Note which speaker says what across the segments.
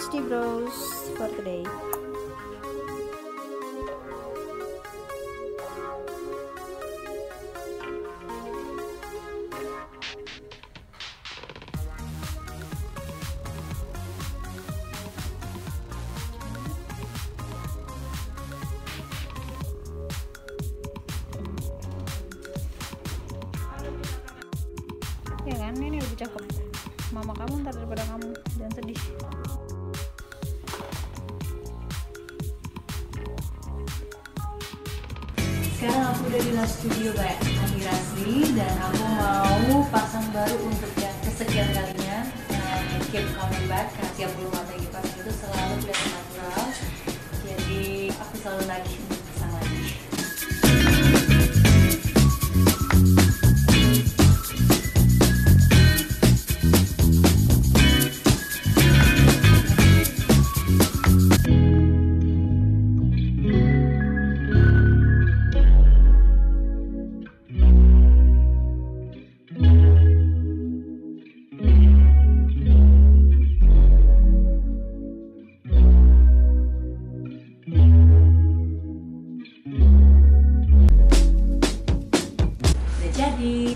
Speaker 1: HD Bros for today. Ya kan, ini lebih cakep mama kamu ntar daripada kamu, jangan sedih.
Speaker 2: Sekarang aku udah di studio kayak Andi Rasli dan aku mau pasang baru untuk yang kesekian kalinya keep coming back karena tiap bulu mata yang dipasang itu selalu kelihatan natural, jadi aku selalu lagi untuk pasang lagi. Jadi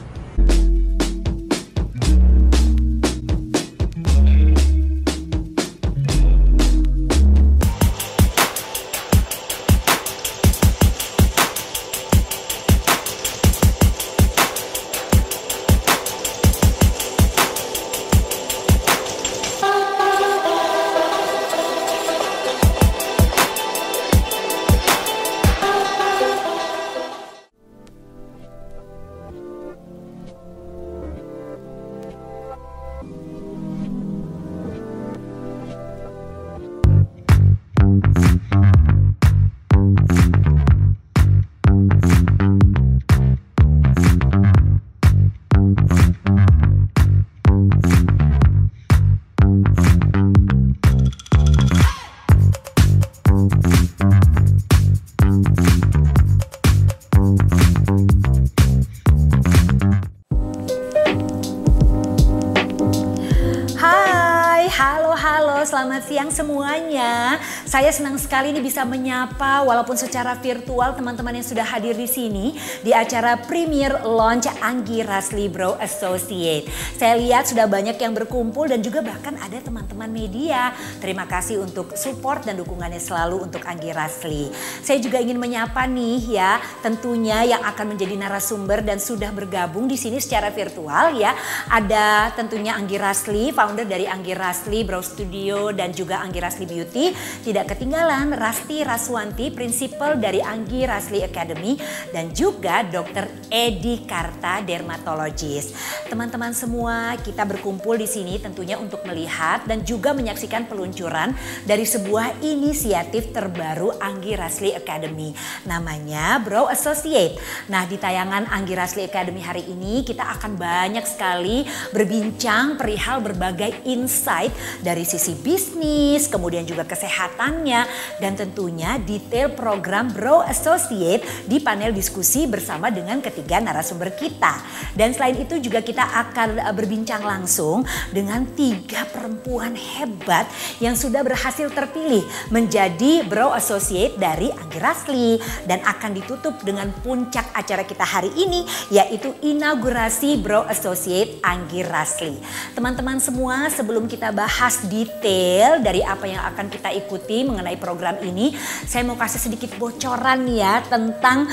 Speaker 2: selamat siang semuanya. Saya senang sekali ini bisa menyapa walaupun secara virtual teman-teman yang sudah hadir di sini di acara Premier Launch Anggi Rasli Brow Associate. Saya lihat sudah banyak yang berkumpul dan juga bahkan ada teman-teman media. Terima kasih untuk support dan dukungannya selalu untuk Anggi Rasli. Saya juga ingin menyapa nih ya, tentunya yang akan menjadi narasumber dan sudah bergabung di sini secara virtual ya. Ada tentunya Anggi Rasli, founder dari Anggi Rasli Brow Studio dan juga Anggi Rasli Beauty. Tidak ketinggalan Rasti Raswanti, prinsipal dari Anggi Rasli Academy, dan juga Dr. Edi Karta, dermatologis. Teman-teman semua, kita berkumpul di sini tentunya untuk melihat dan juga menyaksikan peluncuran dari sebuah inisiatif terbaru Anggi Rasli Academy. Namanya Brow Associate. Nah, di tayangan Anggi Rasli Academy hari ini kita akan banyak sekali berbincang perihal berbagai insight dari sisi bisnis, kemudian juga kesehatannya, dan tentunya detail program Brow Associate di panel diskusi bersama dengan ketiga narasumber kita. Dan selain itu juga kita akan berbincang langsung dengan 3 perempuan hebat yang sudah berhasil terpilih menjadi Brow Associate dari Anggi Rasli, dan akan ditutup dengan puncak acara kita hari ini yaitu inaugurasi Brow Associate Anggi Rasli. Teman-teman semua, sebelum kita bahas detail dari apa yang akan kita ikuti mengenai program ini, saya mau kasih sedikit bocoran ya tentang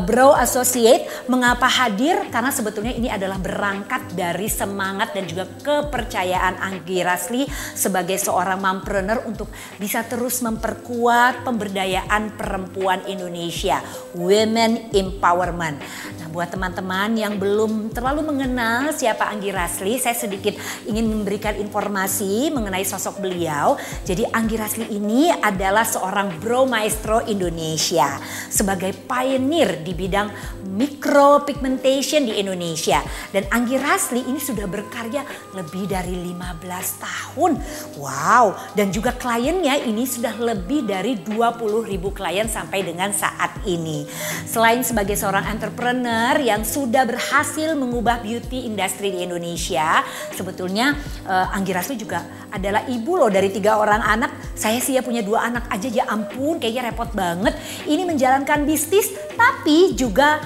Speaker 2: Brow Associate. Mengapa hadir? Karena sebetulnya ini adalah berangkat dari semangat dan juga kepercayaan Anggi Rasli sebagai seorang mompreneur untuk bisa terus memperkuat pemberdayaan perempuan Indonesia, women empowerment. Nah, buat teman-teman yang belum terlalu mengenal siapa Anggi Rasli, saya sedikit ingin memberikan informasi mengenai sosok beliau. Jadi Anggi Rasli ini adalah seorang brow maestro Indonesia sebagai pioneer di bidang micropigmentation di Indonesia. Dan Anggi Rasli ini sudah berkarya lebih dari 15 tahun. Wow, dan juga kliennya ini sudah lebih dari 20.000 klien sampai dengan saat ini. Selain sebagai seorang entrepreneur yang sudah berhasil mengubah beauty industry di Indonesia, sebetulnya Anggi Rasli juga adalah ibu loh dari 3 orang anak. Saya sih ya punya 2 anak aja, ya ampun kayaknya repot banget. Ini menjalankan bisnis tapi juga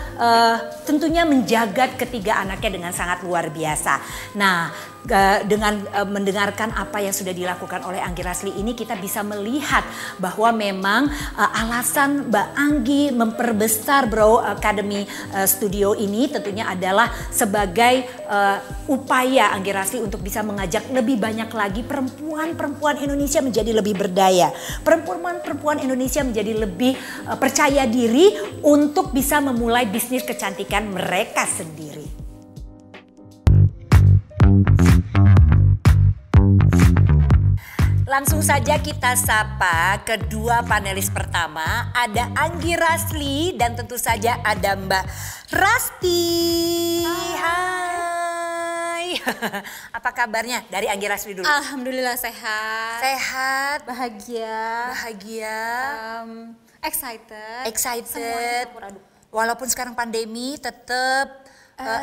Speaker 2: tentunya menjaga ketiga anaknya dengan sangat luar biasa. Nah, dengan mendengarkan apa yang sudah dilakukan oleh Anggi Rasli ini, kita bisa melihat bahwa memang alasan Mbak Anggi memperbesar Brow Academy Studio ini tentunya adalah sebagai upaya Anggi Rasli untuk bisa mengajak lebih banyak lagi perempuan-perempuan Indonesia menjadi lebih berdaya. Perempuan-perempuan Indonesia menjadi lebih percaya diri untuk bisa memulai bisnis kecantikan mereka sendiri. Langsung saja kita sapa kedua panelis pertama, ada Anggi Rasli dan tentu saja ada Mbak Rasti. Hai. Apa kabarnya dari Anggi Rasli dulu?
Speaker 1: Alhamdulillah sehat.
Speaker 2: Sehat,
Speaker 1: Bahagia.
Speaker 2: excited.
Speaker 1: Semuanya campur aduk.
Speaker 2: Walaupun sekarang pandemi tetap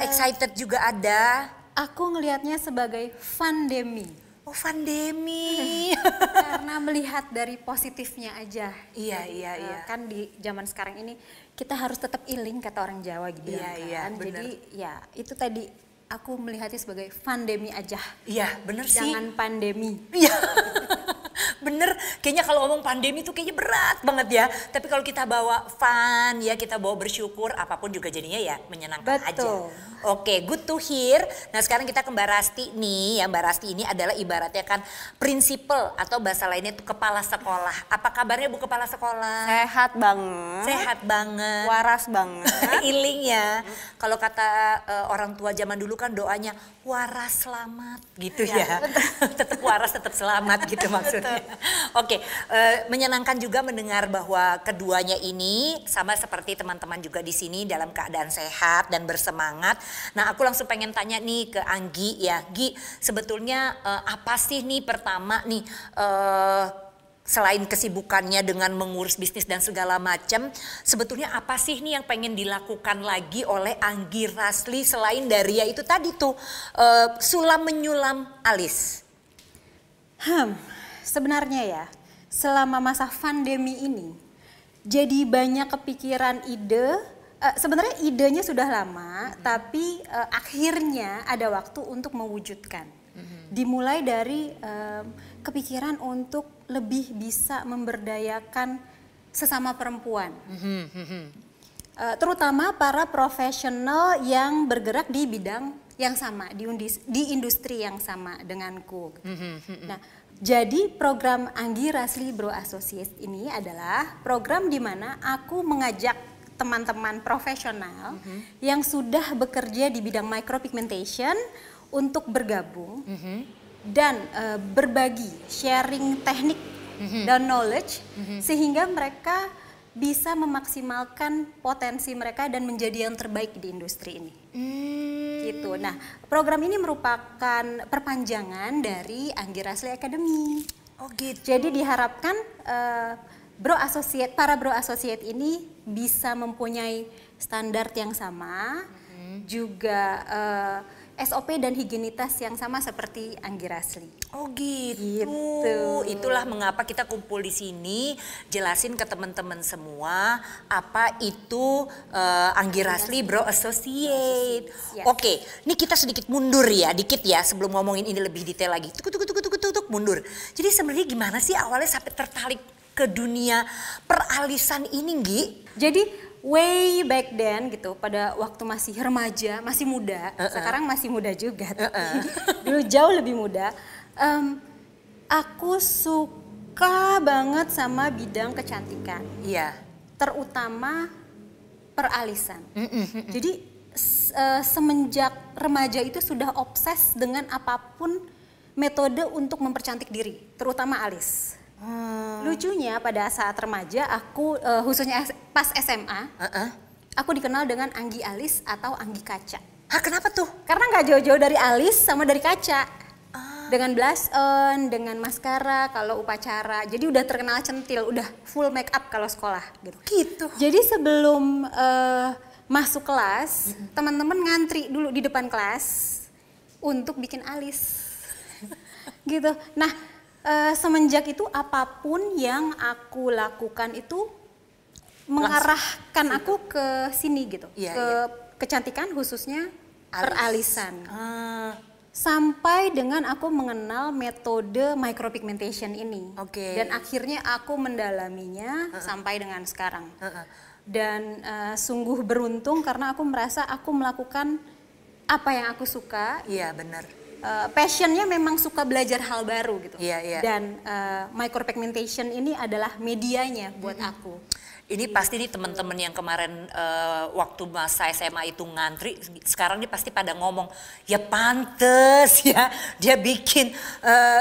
Speaker 2: excited juga ada.
Speaker 1: Aku ngelihatnya sebagai pandemi.
Speaker 2: Oh, pandemi.
Speaker 1: Karena melihat dari positifnya aja.
Speaker 2: Iya.
Speaker 1: Kan di zaman sekarang ini kita harus tetap iling kata orang Jawa gitu
Speaker 2: Iya,
Speaker 1: kan.
Speaker 2: bener.
Speaker 1: Jadi ya itu tadi aku melihatnya sebagai pandemi aja.
Speaker 2: Iya, bener sih.
Speaker 1: Jangan pandemi.
Speaker 2: Iya. Bener, kayaknya kalau ngomong pandemi tuh kayaknya berat banget ya. Tapi kalau kita bawa fun ya, kita bawa bersyukur, apapun juga jadinya ya menyenangkan aja. Oke, good to hear. Nah sekarang kita ke Mbak Rasti nih. Ya, Mbak Rasti ini adalah ibaratnya kan prinsipal atau bahasa lainnya itu kepala sekolah. Apa kabarnya Bu Kepala Sekolah?
Speaker 3: Sehat banget.
Speaker 2: Sehat banget.
Speaker 3: Waras banget.
Speaker 2: Iling ya. Kalau kata orang tua zaman dulu kan doanya waras selamat gitu ya. Tetap waras, tetap selamat gitu maksudnya. Oke, menyenangkan juga mendengar bahwa keduanya ini sama seperti teman-teman juga di sini dalam keadaan sehat dan bersemangat. Nah, aku langsung pengen tanya nih ke Anggi ya. Gi, sebetulnya apa sih nih pertama nih selain kesibukannya dengan mengurus bisnis dan segala macam, sebetulnya apa sih nih yang pengen dilakukan lagi oleh Anggi Rasli selain dari ya itu tadi tuh sulam menyulam alis?
Speaker 1: Sebenarnya ya, selama masa pandemi ini, jadi banyak kepikiran ide. Sebenarnya idenya sudah lama, tapi akhirnya ada waktu untuk mewujudkan. Dimulai dari kepikiran untuk lebih bisa memberdayakan sesama perempuan. Terutama para profesional yang bergerak di bidang yang sama, di industri yang sama denganku. Nah, jadi program Anggi Rasli Brow Associates ini adalah program di mana aku mengajak teman-teman profesional yang sudah bekerja di bidang micropigmentation untuk bergabung dan berbagi, sharing teknik dan knowledge sehingga mereka bisa memaksimalkan potensi mereka dan menjadi yang terbaik di industri ini. Gitu. Nah, program ini merupakan perpanjangan dari Anggi Rasli Academy.
Speaker 2: Oh gitu.
Speaker 1: Jadi diharapkan para Brow Associate ini bisa mempunyai standar yang sama, juga SOP dan higienitas yang sama seperti Anggi Rasli.
Speaker 2: Oh gitu. Itulah mengapa kita kumpul di sini, jelasin ke teman-teman semua apa itu Anggi Rasli Brow Associate.
Speaker 1: Yes.
Speaker 2: Oke, ini kita sedikit mundur ya, dikit ya sebelum ngomongin ini lebih detail lagi. Tuk mundur. Jadi sebenarnya gimana sih awalnya sampai tertarik ke dunia peralisan ini, Nggi?
Speaker 1: Jadi way back then gitu, pada waktu masih remaja, masih muda, sekarang masih muda juga, dulu jauh lebih muda. Aku suka banget sama bidang kecantikan, terutama peralisan. Jadi semenjak remaja itu sudah obses dengan apapun metode untuk mempercantik diri, terutama alis. Lucunya pada saat remaja aku khususnya pas SMA, aku dikenal dengan Anggi Alis atau Anggi Kaca.
Speaker 2: Hah, kenapa tuh?
Speaker 1: Karena nggak jauh-jauh dari alis sama dari kaca. Dengan blush on, dengan maskara kalau upacara. Jadi udah terkenal centil, udah full make up kalau sekolah gitu.
Speaker 2: Gitu.
Speaker 1: Jadi sebelum masuk kelas, teman-teman ngantri dulu di depan kelas untuk bikin alis. Gitu. Nah, semenjak itu apapun yang aku lakukan itu mengarahkan aku ke sini gitu. Ke kecantikan khususnya peralisan. Sampai dengan aku mengenal metode micropigmentation ini. Dan akhirnya aku mendalaminya sampai dengan sekarang. Dan sungguh beruntung karena aku merasa aku melakukan apa yang aku suka.
Speaker 2: Iya, benar.
Speaker 1: Passionnya memang suka belajar hal baru gitu.
Speaker 2: Iya.
Speaker 1: Dan micropigmentation ini adalah medianya buat aku.
Speaker 2: Ini pasti nih teman-teman yang kemarin waktu masa SMA itu ngantri, sekarang nih pasti pada ngomong, ya pantes ya dia bikin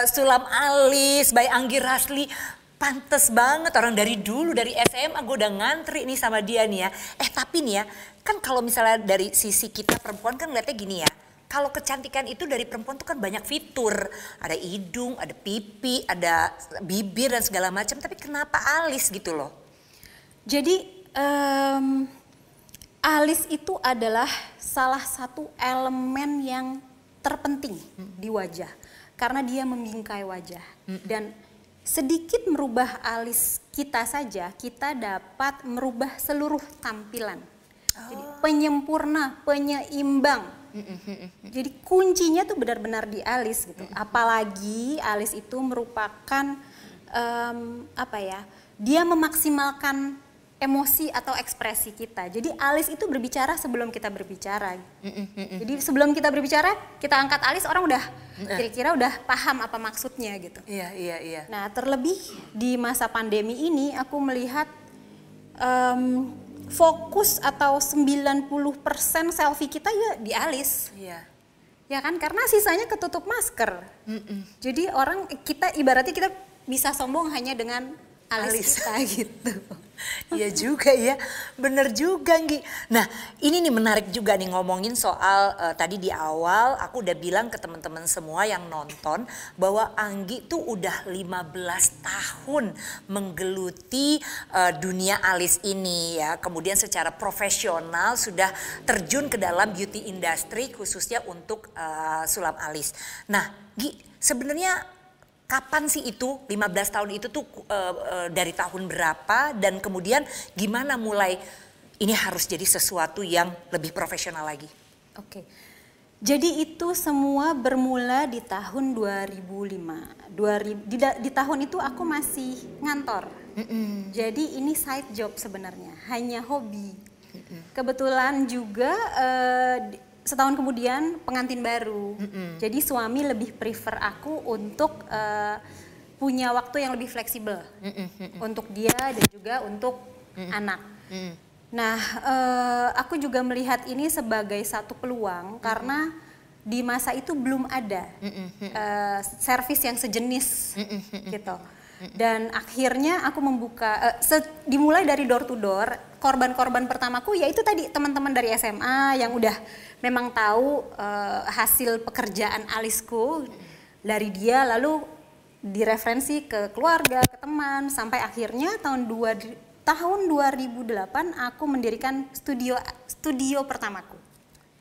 Speaker 2: sulam alis by Anggi Rasli. Pantes banget, orang dari dulu, dari SMA gue udah ngantri nih sama dia nih ya. Tapi nih ya, kan kalau misalnya dari sisi kita perempuan kan ngeliatnya gini ya. Kalau kecantikan itu dari perempuan tuh kan banyak fitur. Ada hidung, ada pipi, ada bibir dan segala macam. Tapi kenapa alis gitu loh?
Speaker 1: Jadi alis itu adalah salah satu elemen yang terpenting di wajah. Karena dia membingkai wajah. Dan sedikit merubah alis kita saja, kita dapat merubah seluruh tampilan. Jadi penyempurna, penyeimbang. Jadi kuncinya tuh benar-benar di alis gitu. Apalagi alis itu merupakan dia memaksimalkan emosi atau ekspresi kita. Jadi alis itu berbicara sebelum kita berbicara. Jadi sebelum kita berbicara, kita angkat alis, orang udah kira-kira udah paham apa maksudnya gitu.
Speaker 2: Iya.
Speaker 1: Nah, terlebih di masa pandemi ini aku melihat fokus atau 90% selfie kita ya di alis.
Speaker 2: Iya.
Speaker 1: Ya kan, karena sisanya ketutup masker. Jadi kita ibaratnya kita bisa sombong hanya dengan alis kita gitu.
Speaker 2: Iya juga ya, bener juga Nggi. Nah ini nih menarik juga nih ngomongin soal tadi di awal aku udah bilang ke teman-teman semua yang nonton bahwa Anggi tuh udah 15 tahun menggeluti dunia alis ini ya. Kemudian secara profesional sudah terjun ke dalam beauty industry khususnya untuk sulam alis. Nah Nggi, sebenarnya kapan sih itu 15 tahun itu tuh dari tahun berapa dan kemudian gimana mulai ini harus jadi sesuatu yang lebih profesional lagi?
Speaker 1: Oke. Jadi itu semua bermula di tahun 2005. Di tahun itu aku masih ngantor. Jadi ini side job sebenarnya, hanya hobi. Kebetulan juga setahun kemudian pengantin baru. Jadi suami lebih prefer aku untuk punya waktu yang lebih fleksibel. Untuk dia dan juga untuk anak. Nah, aku juga melihat ini sebagai satu peluang karena di masa itu belum ada servis yang sejenis gitu. Dan akhirnya aku membuka, dimulai dari door to door. Korban-korban pertamaku yaitu tadi teman-teman dari SMA yang udah memang tahu hasil pekerjaan alisku dari dia, lalu direferensi ke keluarga, ke teman, sampai akhirnya tahun 2008 aku mendirikan studio pertamaku.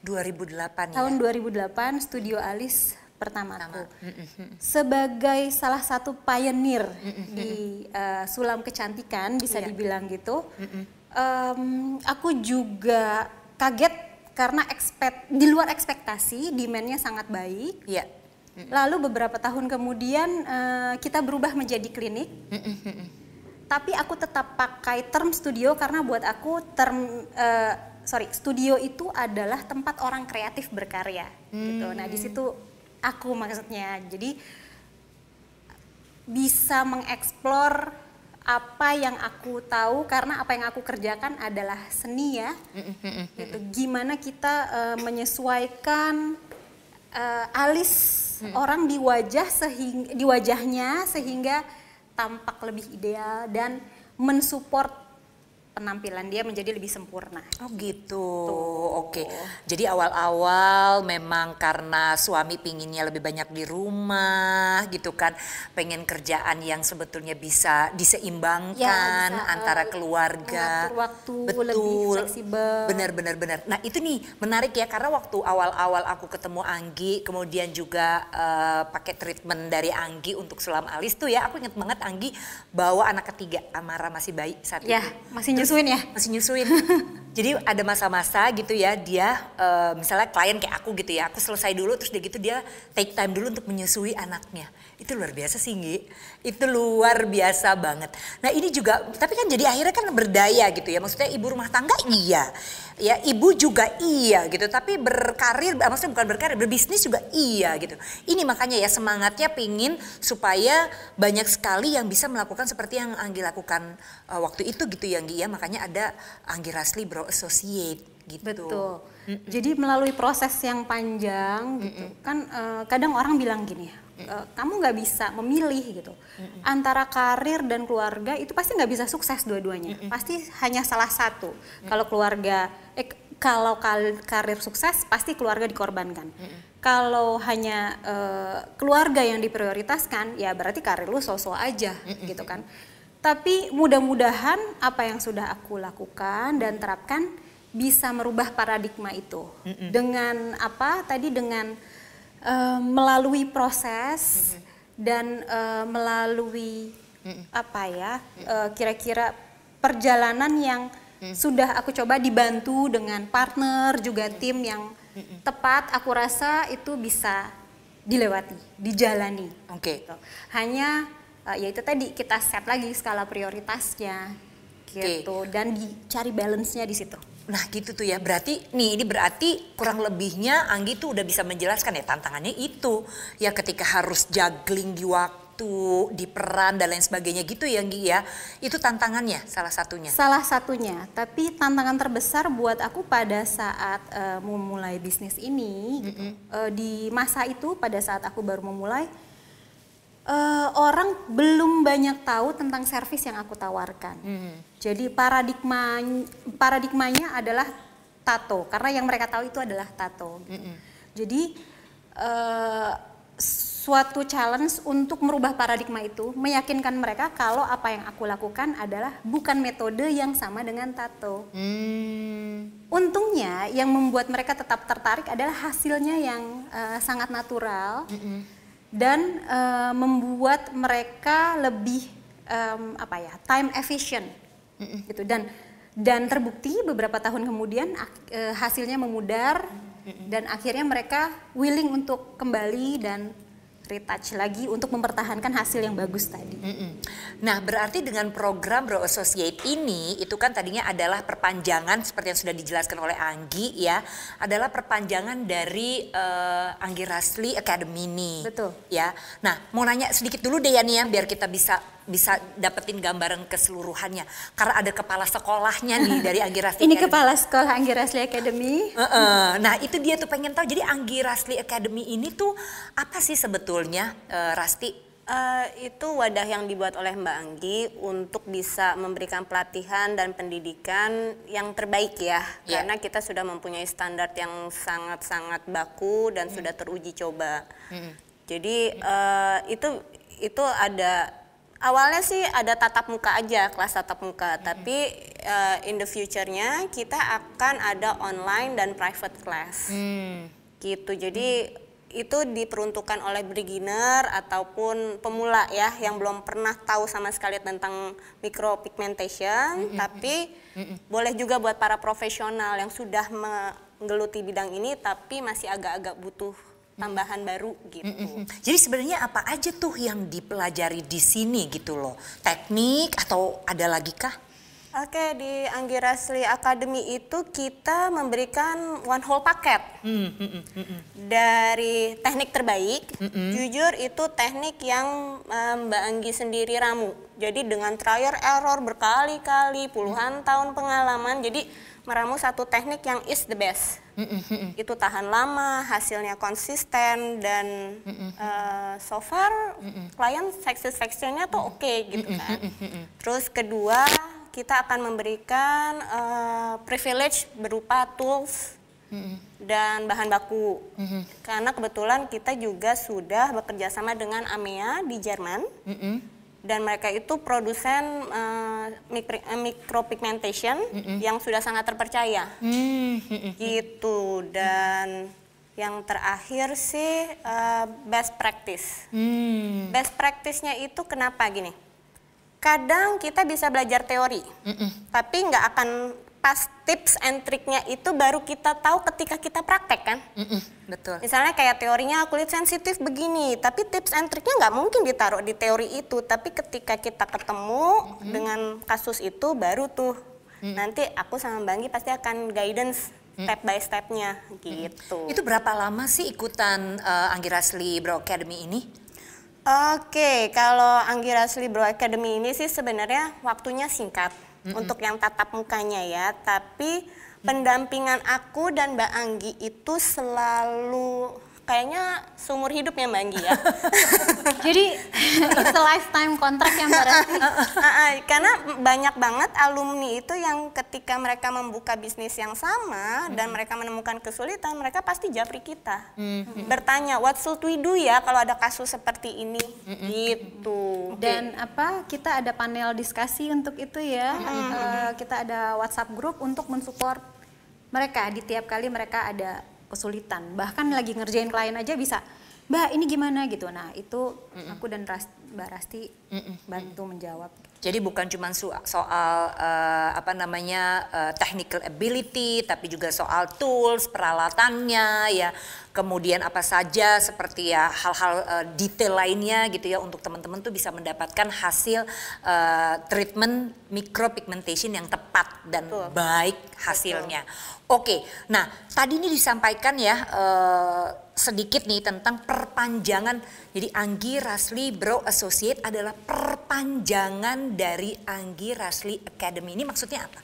Speaker 2: 2008 ya?
Speaker 1: Tahun 2008 studio alis pertamaku. Sebagai salah satu pioneer di sulam kecantikan bisa dibilang gitu. Aku juga kaget karena di luar ekspektasi, demand-nya sangat baik.
Speaker 2: Iya.
Speaker 1: Lalu beberapa tahun kemudian kita berubah menjadi klinik. Tapi aku tetap pakai term studio karena buat aku studio itu adalah tempat orang kreatif berkarya gitu. Nah, di situ aku maksudnya. Jadi bisa mengeksplor apa yang aku tahu karena apa yang aku kerjakan adalah seni ya. Gitu. Gimana kita menyesuaikan alis orang di wajahnya sehingga tampak lebih ideal dan mensupport penampilan dia menjadi lebih sempurna.
Speaker 2: Oh gitu, oke. Jadi awal-awal memang karena suami pinginnya lebih banyak di rumah gitu kan, pengen kerjaan yang sebetulnya bisa diseimbangkan
Speaker 1: Ya, bisa,
Speaker 2: antara keluarga.
Speaker 1: mengatur waktu lebih fleksibel.
Speaker 2: Benar. Nah itu nih menarik ya, karena waktu awal-awal aku ketemu Anggi, kemudian juga pakai treatment dari Anggi untuk sulam alis tuh ya, aku inget banget Anggi bawa anak ketiga, Amara masih bayi saat
Speaker 1: Ya,
Speaker 2: itu.
Speaker 1: masih nyusuin ya?
Speaker 2: Masih nyusuin. Jadi ada masa-masa gitu ya, dia misalnya klien kayak aku gitu ya, aku selesai dulu terus dia gitu dia take time dulu untuk menyusui anaknya. Itu luar biasa sih Nggi, itu luar biasa banget. Nah ini juga, tapi kan jadi akhirnya kan berdaya gitu ya, maksudnya ibu rumah tangga iya, ya ibu juga iya gitu, tapi berkarir, maksudnya bukan berkarir, berbisnis juga iya gitu. Ini makanya ya semangatnya pingin supaya banyak sekali yang bisa melakukan seperti yang Anggi lakukan waktu itu gitu ya Nggi ya, makanya ada Anggi Rasli Bro Associate gitu.
Speaker 1: Betul. Jadi melalui proses yang panjang gitu kan, kadang orang bilang gini, kamu nggak bisa memilih gitu antara karir dan keluarga, itu pasti nggak bisa sukses dua-duanya, pasti hanya salah satu. Kalau keluarga, kalau karir sukses pasti keluarga dikorbankan. Kalau hanya keluarga yang diprioritaskan, ya berarti karir lu so-so aja gitu kan. Tapi mudah-mudahan apa yang sudah aku lakukan dan terapkan bisa merubah paradigma itu. Dengan apa tadi, dengan melalui proses dan melalui apa ya, kira-kira perjalanan yang sudah aku coba dibantu dengan partner juga tim yang tepat, aku rasa itu bisa dilewati, dijalani.
Speaker 2: Oke.
Speaker 1: Gitu. Hanya ya itu tadi, kita set lagi skala prioritasnya gitu dan dicari balance-nya di situ.
Speaker 2: Nah gitu tuh ya, berarti nih ini berarti kurang lebihnya Anggi tuh udah bisa menjelaskan ya tantangannya itu ya, ketika harus juggling di waktu, di peran dan lain sebagainya gitu ya Anggi ya, itu tantangannya salah satunya.
Speaker 1: Salah satunya, tapi tantangan terbesar buat aku pada saat memulai bisnis ini gitu, di masa itu pada saat aku baru memulai, orang belum banyak tahu tentang servis yang aku tawarkan. Jadi paradigmanya adalah tato, karena yang mereka tahu itu adalah tato. Jadi suatu challenge untuk merubah paradigma itu, meyakinkan mereka kalau apa yang aku lakukan adalah bukan metode yang sama dengan tato. Untungnya yang membuat mereka tetap tertarik adalah hasilnya yang sangat natural. Dan membuat mereka lebih time efficient gitu, dan terbukti beberapa tahun kemudian hasilnya memudar dan akhirnya mereka willing untuk kembali dan retouch lagi untuk mempertahankan hasil yang bagus tadi.
Speaker 2: Nah berarti dengan program Bro Associate ini itu kan tadinya adalah perpanjangan seperti yang sudah dijelaskan oleh Anggi ya, adalah perpanjangan dari Anggi Rasli Academy nih.
Speaker 1: Betul.
Speaker 2: Ya. Nah mau nanya sedikit dulu deh ya nih ya, biar kita bisa dapetin gambaran keseluruhannya, karena ada kepala sekolahnya nih dari Anggi Rasli
Speaker 1: Ini
Speaker 2: Academy.
Speaker 1: kepala sekolah Anggi Rasli Academy.
Speaker 2: Nah itu dia tuh pengen tahu, jadi Anggi Rasli Academy ini tuh apa sih sebetulnya Rasti?
Speaker 3: Itu wadah yang dibuat oleh Mbak Anggi untuk bisa memberikan pelatihan dan pendidikan yang terbaik ya. Karena kita sudah mempunyai standar yang sangat-sangat baku dan sudah teruji coba. Jadi itu ada, awalnya sih ada tatap muka aja, kelas tatap muka. Tapi in the future-nya kita akan ada online dan private class. Gitu, jadi itu diperuntukkan oleh beginner ataupun pemula ya, yang belum pernah tahu sama sekali tentang micropigmentation, tapi boleh juga buat para profesional yang sudah menggeluti bidang ini tapi masih agak-agak butuh tambahan baru gitu.
Speaker 2: Jadi sebenarnya apa aja tuh yang dipelajari di sini gitu loh? Teknik atau ada lagi kah?
Speaker 3: Oke, di Anggi Rasli Academy itu kita memberikan one whole paket. Dari teknik terbaik, jujur itu teknik yang Mbak Anggi sendiri ramu. Jadi dengan trial error berkali-kali, puluhan tahun pengalaman, jadi meramu satu teknik yang is the best. Itu tahan lama, hasilnya konsisten, dan so far klien satisfaction-nya tuh oke gitu kan. Terus kedua, kita akan memberikan privilege berupa tools dan bahan baku. Karena kebetulan kita juga sudah bekerja sama dengan AMEA di Jerman. Dan mereka itu produsen micropigmentation yang sudah sangat terpercaya. Gitu. Dan yang terakhir sih best practice. Best practice-nya itu kenapa gini? Kadang kita bisa belajar teori, tapi nggak akan pas tips and triknya itu baru kita tahu ketika kita praktek kan.
Speaker 2: Betul.
Speaker 3: Misalnya kayak teorinya kulit sensitif begini, tapi tips and triknya nggak mungkin ditaruh di teori itu. Tapi ketika kita ketemu dengan kasus itu baru tuh nanti aku sama Mbak Anggi pasti akan guidance step by stepnya gitu.
Speaker 2: Itu berapa lama sih ikutan Anggi Rasli Brow Academy ini?
Speaker 3: Oke, kalau Anggi Rasli Brow Academy ini sih sebenarnya waktunya singkat. Untuk yang tatap mukanya ya, tapi pendampingan aku dan Mbak Anggi itu selalu kayaknya seumur hidup ya Mbak Anggi ya.
Speaker 1: Jadi it's a lifetime contract ya Mbak Rasti.
Speaker 3: Karena banyak banget alumni itu yang ketika mereka membuka bisnis yang sama dan mereka menemukan kesulitan, mereka pasti japri kita. Bertanya, what should we do ya kalau ada kasus seperti ini? Gitu.
Speaker 1: Dan kita ada panel diskusi untuk itu ya. Kita ada WhatsApp group untuk mensupport mereka di tiap kali mereka ada kesulitan. Bahkan lagi ngerjain klien aja bisa, Mbak ini gimana gitu. Nah itu aku dan Mbak Rasti bantu menjawab.
Speaker 2: Jadi bukan cuma soal technical ability, tapi juga soal tools, peralatannya ya. Kemudian apa saja seperti ya hal-hal detail lainnya gitu ya untuk teman-teman tuh bisa mendapatkan hasil treatment micropigmentation yang tepat dan baik hasilnya. Oke, nah tadi ini disampaikan ya sedikit nih tentang perpanjangan. Jadi Anggi Rasli Brow Associate adalah perpanjangan dari Anggi Rasli Academy. Ini maksudnya apa?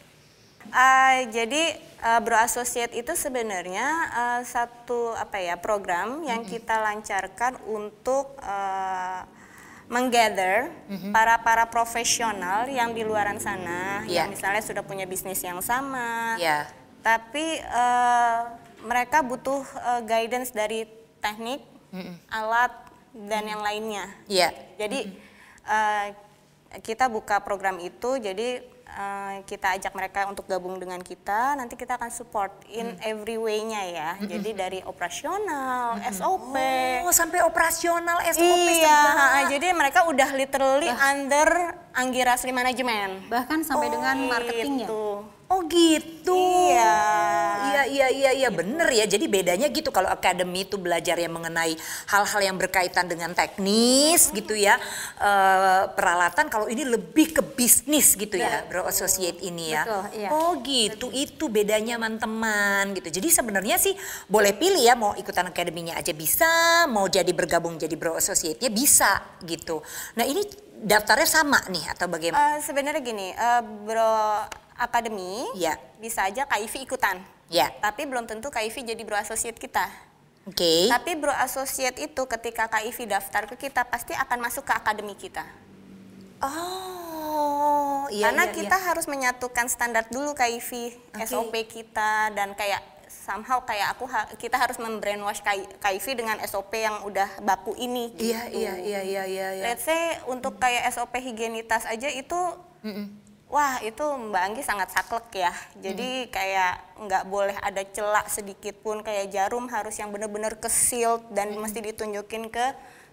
Speaker 3: Jadi Brow Associate itu sebenarnya satu program yang kita lancarkan untuk menggather para profesional yang di luaran sana yang misalnya sudah punya bisnis yang sama. Tapi mereka butuh guidance dari teknik, alat, dan yang lainnya. Jadi kita buka program itu, jadi kita ajak mereka untuk gabung dengan kita, nanti kita akan support in every way-nya ya. Jadi dari operasional, SOP.
Speaker 2: Oh, sampai operasional SOP.
Speaker 3: Iya, jadi mereka udah literally under Anggi Rasli Management.
Speaker 1: Bahkan sampai dengan marketingnya.
Speaker 3: Gitu.
Speaker 2: Oh gitu. Iya bener ya. Jadi bedanya gitu kalau academy itu belajar yang mengenai hal-hal yang berkaitan dengan teknis gitu ya. Peralatan, kalau ini lebih ke bisnis gitu ya, Brow Associate ini ya.
Speaker 1: Betul, iya.
Speaker 2: Oh gitu, itu bedanya teman-teman gitu. Jadi sebenarnya sih boleh pilih ya, mau ikutan academy-nya aja bisa, mau jadi bergabung jadi Brow Associate-nya bisa gitu. Nah ini daftarnya sama nih atau bagaimana?
Speaker 3: Sebenarnya gini, Brow Academy bisa aja KIV ikutan, tapi belum tentu KIV jadi Brow Associate kita. Tapi Brow Associate itu ketika KIV daftar ke kita pasti akan masuk ke akademi kita.
Speaker 2: Oh,
Speaker 3: karena kita harus menyatukan standar dulu KIV, SOP kita, dan kayak somehow kayak kita harus membrainwash KIV dengan SOP yang udah baku ini. Gitu.
Speaker 2: Iya.
Speaker 3: Let's say untuk kayak SOP higienitas aja itu. Wah itu Mbak Anggi sangat saklek ya, jadi kayak nggak boleh ada celak sedikit pun, kayak jarum harus yang bener-bener ke-sealed dan mesti ditunjukin ke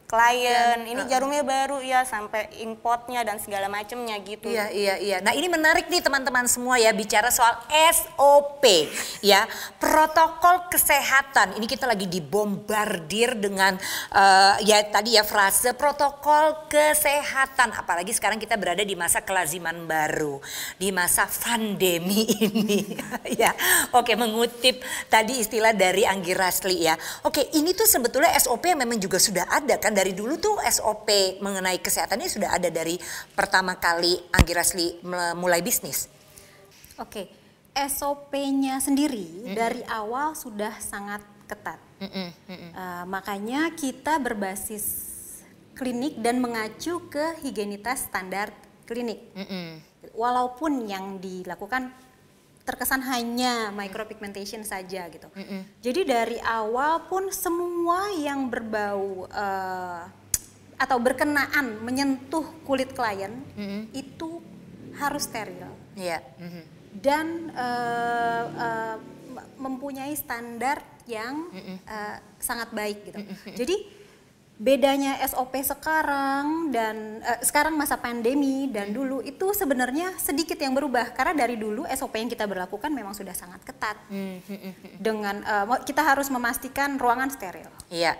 Speaker 3: klien, ini jarumnya baru ya, sampai impotnya dan segala macemnya gitu.
Speaker 2: Iya. Nah ini menarik nih teman-teman semua ya, bicara soal SOP ya, protokol kesehatan. Ini kita lagi dibombardir dengan ya tadi ya frase protokol kesehatan. Apalagi sekarang kita berada di masa kelaziman baru, di masa pandemi ini. Ya, oke, mengutip tadi istilah dari Anggi Rasli ya. Oke, ini tuh sebetulnya SOP yang memang juga sudah ada kan. Dari dulu tuh SOP mengenai kesehatan ini sudah ada dari pertama kali Anggi Rasli mulai bisnis.
Speaker 1: Oke, SOP-nya sendiri dari awal sudah sangat ketat. Makanya kita berbasis klinik dan mengacu ke higienitas standar klinik. walaupun yang dilakukan terkesan hanya micropigmentation saja gitu. Jadi dari awal pun semua yang berbau atau berkenaan menyentuh kulit klien itu harus steril.
Speaker 2: Iya.
Speaker 1: Dan mempunyai standar yang sangat baik gitu. Jadi bedanya SOP sekarang dan sekarang masa pandemi dan dulu itu sebenarnya sedikit yang berubah karena dari dulu SOP yang kita berlakukan memang sudah sangat ketat. Dengan kita harus memastikan ruangan steril.
Speaker 2: Iya.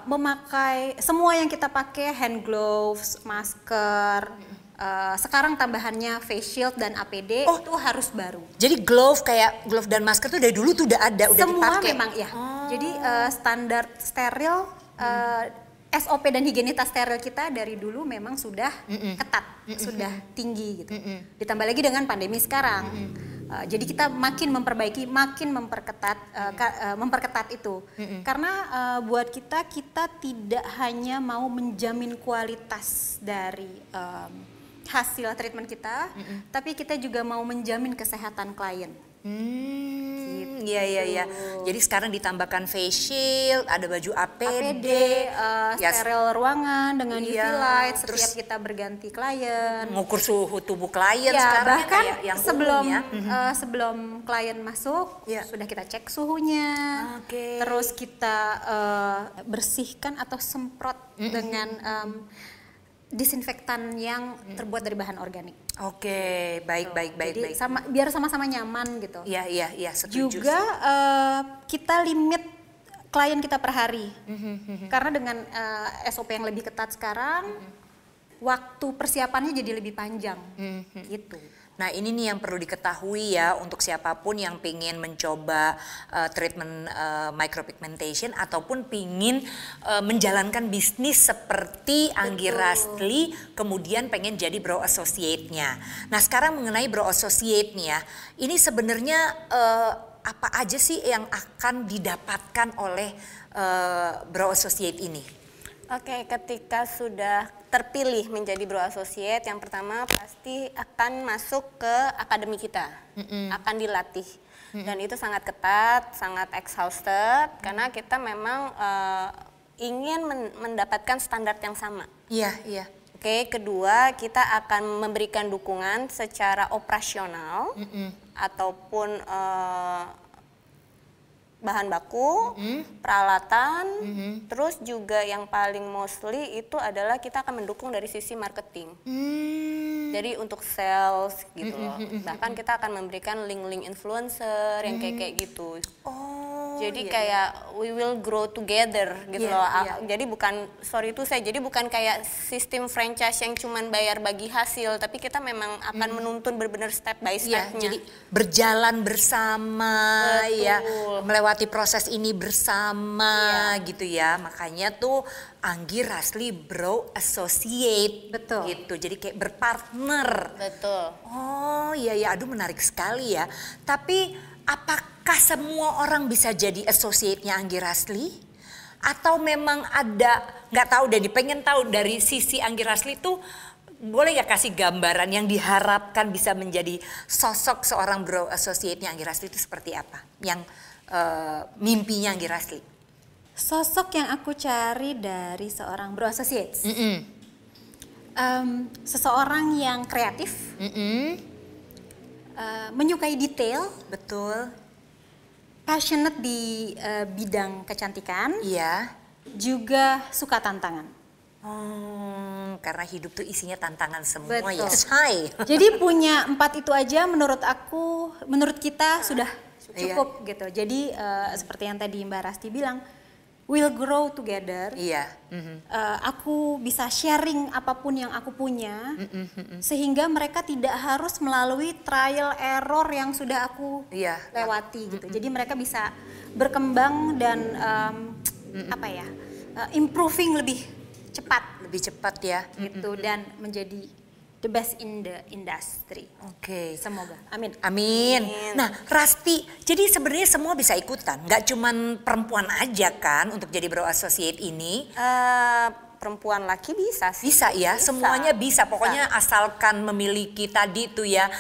Speaker 1: Memakai semua yang kita pakai hand gloves, masker, sekarang tambahannya face shield dan APD itu harus baru.
Speaker 2: Jadi glove dan masker tuh dari dulu tuh udah ada, udah
Speaker 1: semua
Speaker 2: dipakai.
Speaker 1: Memang ya. Jadi standar steril, SOP dan higienitas steril kita dari dulu memang sudah ketat, sudah tinggi gitu. Ditambah lagi dengan pandemi sekarang. Jadi kita makin memperbaiki, makin memperketat itu. Karena buat kita tidak hanya mau menjamin kualitas dari hasil treatment kita, tapi kita juga mau menjamin kesehatan klien.
Speaker 2: Iya. Jadi sekarang ditambahkan face shield, ada baju APD,
Speaker 1: steril ruangan dengan UV light setiap kita berganti klien.
Speaker 2: Mengukur suhu tubuh klien
Speaker 1: Ya,
Speaker 2: sekarang
Speaker 1: bahkan
Speaker 2: kayak yang
Speaker 1: sebelum
Speaker 2: umum ya.
Speaker 1: Sebelum klien masuk sudah kita cek suhunya. Terus kita bersihkan atau semprot dengan disinfektan yang terbuat dari bahan organik.
Speaker 2: Oke, baik.
Speaker 1: Jadi biar sama-sama nyaman gitu.
Speaker 2: Iya, setuju.
Speaker 1: Juga kita limit klien kita per hari. Karena dengan SOP yang lebih ketat sekarang, waktu persiapannya jadi lebih panjang. Gitu.
Speaker 2: Nah ini nih yang perlu diketahui ya untuk siapapun yang pengen mencoba treatment micropigmentation ataupun pingin menjalankan bisnis seperti Anggi Rasli, kemudian pengen jadi brow associate-nya. Nah sekarang mengenai brow associate nih ya, ini sebenarnya apa aja sih yang akan didapatkan oleh brow associate ini?
Speaker 3: Oke, ketika sudah terpilih menjadi brow associate, yang pertama pasti akan masuk ke akademi kita, akan dilatih, dan itu sangat ketat, sangat exhausted, karena kita memang ingin mendapatkan standar yang sama.
Speaker 2: Iya.
Speaker 3: Oke, kedua kita akan memberikan dukungan secara operasional ataupun bahan baku, peralatan, terus juga yang paling mostly itu adalah kita akan mendukung dari sisi marketing. Jadi untuk sales gitu loh. Bahkan kita akan memberikan link-link influencer yang kayak gitu. Jadi kayak we will grow together gitu loh. Jadi bukan kayak sistem franchise yang cuman bayar bagi hasil, tapi kita memang akan menuntun benar-benar step by step-nya.
Speaker 2: Jadi berjalan bersama.
Speaker 3: Betul.
Speaker 2: Ya, melewati proses ini bersama gitu ya. Makanya tuh Anggi Rasli Brow Associate.
Speaker 1: Betul.
Speaker 2: Gitu. Jadi kayak berpartner.
Speaker 3: Betul.
Speaker 2: Oh iya, aduh menarik sekali ya. Tapi apakah semua orang bisa jadi associate-nya Anggi Rasli? Atau memang ada, nggak tahu deh, pengen tahu dari sisi Anggi Rasli tuh, boleh ya kasih gambaran yang diharapkan bisa menjadi sosok seorang brow associate-nya Anggi Rasli itu seperti apa? Yang mimpinya Anggi Rasli.
Speaker 1: Sosok yang aku cari dari seorang brow associate. Seseorang yang kreatif, menyukai detail,
Speaker 2: betul,
Speaker 1: passionate di bidang kecantikan,
Speaker 2: iya,
Speaker 1: juga suka tantangan.
Speaker 2: Karena hidup tuh isinya tantangan semua.
Speaker 1: Betul.
Speaker 2: Ya. Hai.
Speaker 1: Jadi punya 4 itu aja menurut kita sudah cukup gitu. Jadi seperti yang tadi Mbak Rasti bilang, we'll grow together.
Speaker 2: Iya.
Speaker 1: Aku bisa sharing apapun yang aku punya, sehingga mereka tidak harus melalui trial error yang sudah aku lewati gitu. Jadi mereka bisa berkembang dan improving lebih cepat ya, gitu, dan menjadi the best in the industry.
Speaker 2: Oke.
Speaker 1: Semoga. Amin.
Speaker 2: Nah, Rasti, jadi sebenarnya semua bisa ikutan, nggak cuman perempuan aja kan untuk jadi brow associate ini?
Speaker 3: perempuan laki bisa sih.
Speaker 2: Bisa ya, semuanya bisa. Pokoknya asalkan memiliki tadi tuh ya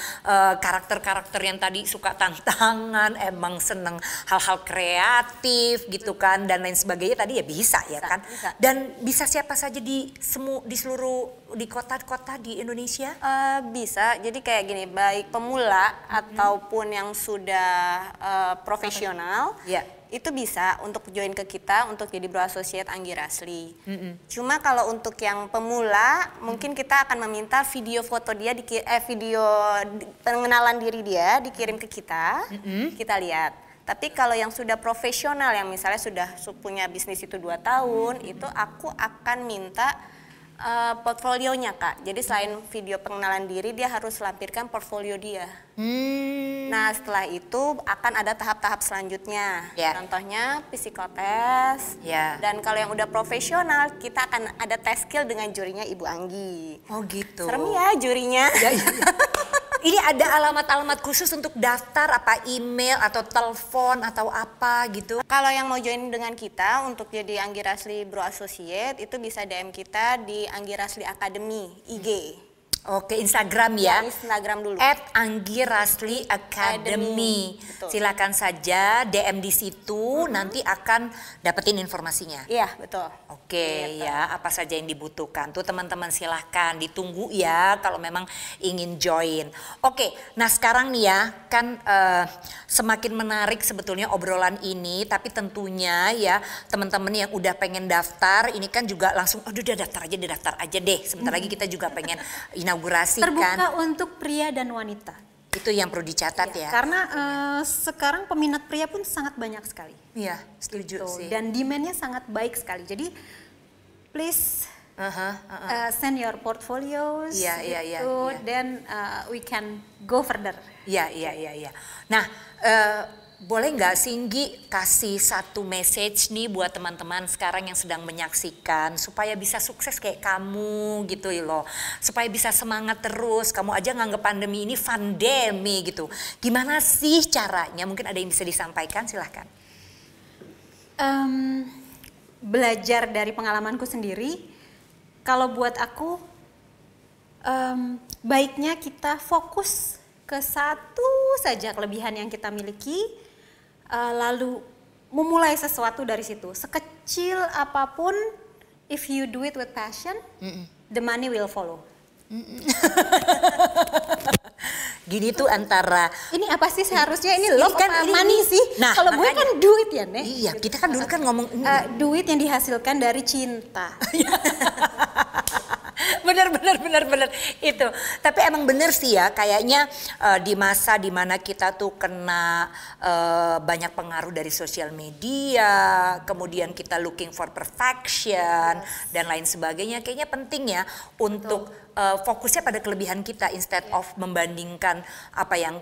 Speaker 2: karakter-karakter yang tadi suka tantangan, emang seneng hal-hal kreatif gitu kan dan lain sebagainya tadi ya bisa ya kan.
Speaker 3: Bisa.
Speaker 2: Dan bisa siapa saja di seluruh di kota-kota di Indonesia?
Speaker 3: Bisa, jadi kayak gini, baik pemula ataupun yang sudah profesional, itu bisa untuk join ke kita untuk jadi Bro Associate Anggi Rasli. Cuma kalau untuk yang pemula, mungkin kita akan meminta video foto dia, video pengenalan diri dia dikirim ke kita, kita lihat. Tapi kalau yang sudah profesional, yang misalnya sudah punya bisnis itu 2 tahun, itu aku akan minta portfolionya Kak. Jadi selain video pengenalan diri, dia harus lampirkan portfolio dia. Nah setelah itu akan ada tahap-tahap selanjutnya. Contohnya psikotes. Dan kalau yang udah profesional, kita akan ada tes skill dengan jurinya Ibu Anggi.
Speaker 2: Oh gitu.
Speaker 3: Serem ya jurinya.
Speaker 2: Ini ada alamat-alamat khusus untuk daftar, apa email atau telepon atau apa gitu?
Speaker 3: Kalau yang mau join dengan kita untuk jadi Anggi Rasli Bro Associate itu bisa DM kita di Anggi Rasli Academy IG.
Speaker 2: Oke, Instagram ya.
Speaker 3: Instagram dulu.
Speaker 2: @Anggi Rasli Academy. Silakan saja DM di situ, nanti akan dapetin informasinya.
Speaker 3: Iya, betul.
Speaker 2: Oke, ya, apa saja yang dibutuhkan. Tuh teman-teman silahkan ditunggu ya kalau memang ingin join. Oke, nah sekarang nih ya, kan semakin menarik sebetulnya obrolan ini, tapi tentunya ya teman-teman yang udah pengen daftar, ini kan juga langsung, aduh udah daftar aja deh. Sebentar lagi kita juga pengen inaugurasi
Speaker 1: terbuka
Speaker 2: kan.
Speaker 1: untuk pria dan wanita.
Speaker 2: Itu yang perlu dicatat ya.
Speaker 1: Karena sekarang peminat pria pun sangat banyak sekali.
Speaker 2: Iya, setuju sih.
Speaker 1: Dan demand-nya sangat baik sekali. Jadi please send your portfolios then we can go further.
Speaker 2: Iya. Nah, boleh nggak Singgi kasih satu message nih buat teman-teman sekarang yang sedang menyaksikan supaya bisa sukses kayak kamu gitu loh, supaya bisa semangat terus. Kamu aja nganggep pandemi ini pandemi gitu. Gimana sih caranya? Mungkin ada yang bisa disampaikan, silahkan.
Speaker 1: Belajar dari pengalamanku sendiri, kalau buat aku baiknya kita fokus ke satu saja kelebihan yang kita miliki, lalu memulai sesuatu dari situ. Sekecil apapun, if you do it with passion, the money will follow.
Speaker 2: Gini tuh antara
Speaker 1: ini apa sih seharusnya ini love
Speaker 2: kan,
Speaker 1: apa money sih?
Speaker 2: Nah,
Speaker 1: kalau gue kan duit ya Nek.
Speaker 2: Iya, kita kan dulu kan ngomong
Speaker 1: duit yang dihasilkan dari cinta.
Speaker 2: Bener itu. Tapi emang bener sih ya, kayaknya di masa dimana kita tuh kena banyak pengaruh dari sosial media, kemudian kita looking for perfection dan lain sebagainya, kayaknya penting ya untuk fokusnya pada kelebihan kita instead of membandingkan apa yang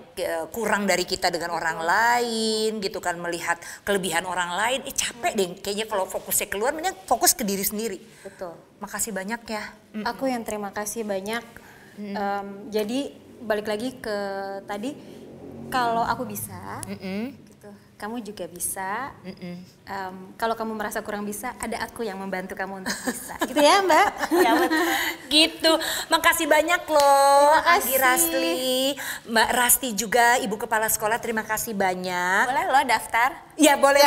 Speaker 2: kurang dari kita dengan orang lain gitu kan, melihat kelebihan orang lain, capek deh kayaknya kalau fokusnya keluar, mending fokus ke diri sendiri.
Speaker 1: Betul.
Speaker 2: Makasih banyak ya.
Speaker 1: Aku yang terima kasih banyak. Jadi balik lagi ke tadi, kalau aku bisa, gitu, kamu juga bisa. Kalau kamu merasa kurang bisa, ada aku yang membantu kamu untuk bisa. Gitu ya Mbak?
Speaker 3: Ya betul.
Speaker 2: Gitu. Makasih banyak loh
Speaker 1: Anggi
Speaker 2: Rasli. Mbak Rasti juga Ibu Kepala Sekolah, terima kasih banyak.
Speaker 3: Boleh lo daftar?
Speaker 2: Ya boleh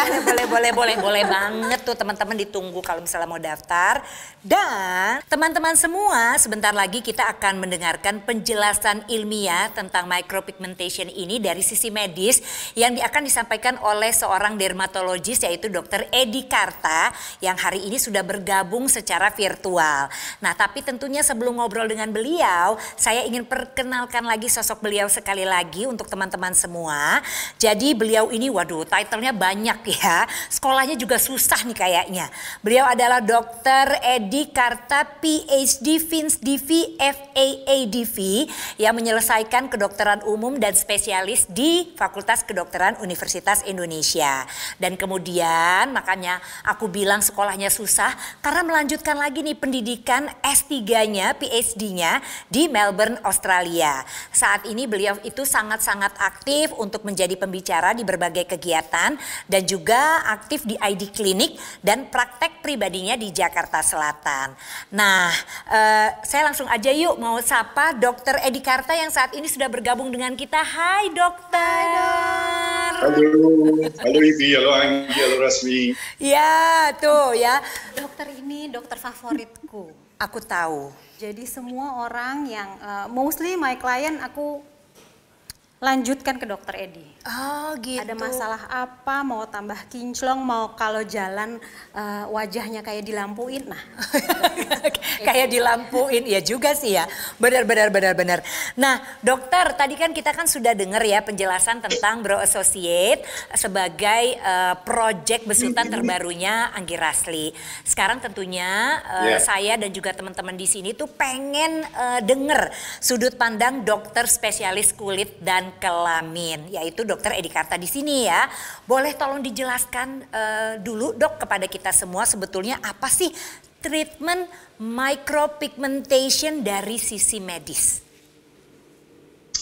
Speaker 2: banget tuh teman-teman, ditunggu kalau misalnya mau daftar. Dan teman-teman semua, sebentar lagi kita akan mendengarkan penjelasan ilmiah tentang micropigmentation ini dari sisi medis yang akan disampaikan oleh seorang dermatologis yaitu Dr. Edi Karta yang hari ini sudah bergabung secara virtual. Nah, tapi tentunya sebelum ngobrol dengan beliau, saya ingin perkenalkan lagi sosok beliau sekali lagi untuk teman-teman semua. Jadi beliau ini, waduh, title-nya banyak ya. Sekolahnya juga susah nih kayaknya. Beliau adalah Dr. Edi Karta, PhD, Fins DV, FAADV yang menyelesaikan kedokteran umum dan spesialis di Fakultas Kedokteran Universitas Indonesia. Dan kemudian makanya aku bilang sekolahnya susah karena melanjutkan lagi nih pendidikan S3 S3-nya, PhD-nya di Melbourne, Australia. Saat ini beliau itu sangat-sangat aktif untuk menjadi pembicara di berbagai kegiatan dan juga aktif di ID Klinik dan praktek pribadinya di Jakarta Selatan. Nah, saya langsung aja yuk mau sapa Dr. Edi Karta yang saat ini sudah bergabung dengan kita. Hai dokter.
Speaker 4: Halo Ivi, halo Anggi, halo Rasmi.
Speaker 2: Ya, tuh ya.
Speaker 1: Dokter ini dokter favoritku.
Speaker 2: Aku tahu.
Speaker 1: Jadi semua orang yang mostly my client aku lanjutkan ke dokter Edi.
Speaker 2: Oh gitu.
Speaker 1: Ada masalah apa, mau tambah kinclong, mau kalau jalan wajahnya kayak dilampuin, nah.
Speaker 2: Kayak dilampuin, ya juga sih ya. Benar. Nah dokter, tadi kan kita kan sudah dengar ya penjelasan tentang Bro Associate sebagai project besutan terbarunya Anggi Rasli. Sekarang tentunya saya dan juga teman-teman di sini tuh pengen denger sudut pandang dokter spesialis kulit dan kelamin, yaitu Dokter Edi Karta di sini ya. Boleh tolong dijelaskan dulu dok kepada kita semua sebetulnya apa sih treatment micropigmentation dari sisi medis?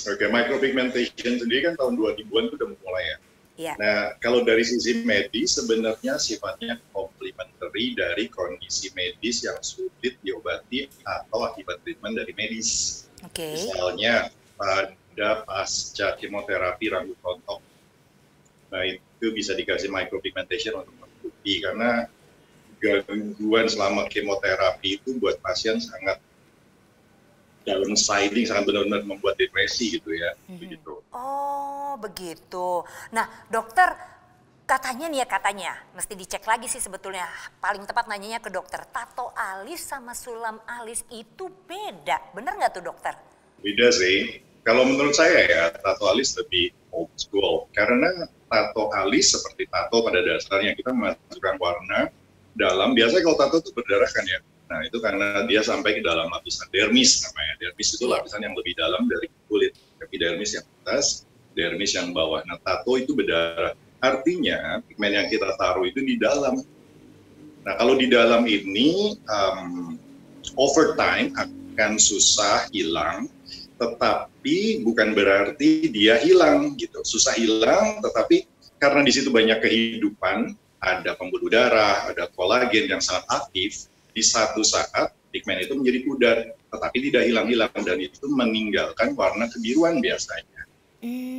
Speaker 4: Oke, micropigmentation sendiri kan tahun 2000-an itu udah mulai ya.
Speaker 2: Ya.
Speaker 4: Nah, kalau dari sisi medis sebenarnya sifatnya complementary dari kondisi medis yang sulit diobati atau akibat treatment dari medis.
Speaker 2: Oke.
Speaker 4: Misalnya pada pasca kemoterapi rambut rontok. Nah, itu bisa dikasih micropigmentation untuk menutupi karena gangguan selama kemoterapi itu buat pasien sangat downsiding, sangat benar-benar membuat depresi gitu ya. Begitu.
Speaker 2: Oh begitu. Nah dokter, katanya nih ya, katanya mesti dicek lagi sih sebetulnya. Paling tepat nanyanya ke dokter, tato alis sama sulam alis itu beda, bener nggak tuh dokter?
Speaker 4: Beda sih. Kalau menurut saya ya, tato alis lebih old school. Karena tato alis seperti tato pada dasarnya, kita memasukkan warna dalam. Biasanya kalau tato itu berdarah kan ya. Nah itu karena dia sampai ke dalam lapisan dermis namanya. Dermis itu lapisan yang lebih dalam dari kulit. Epidermis yang atas, dermis yang bawah. Nah tato itu berdarah. Artinya pigmen yang kita taruh itu di dalam. Nah kalau di dalam ini over time akan susah hilang. Tetapi bukan berarti dia hilang gitu, susah hilang, tetapi karena di situ banyak kehidupan, ada pembuluh darah, ada kolagen yang sangat aktif, di satu saat pigmen itu menjadi pudar, tetapi tidak hilang-hilang dan itu meninggalkan warna kebiruan biasanya.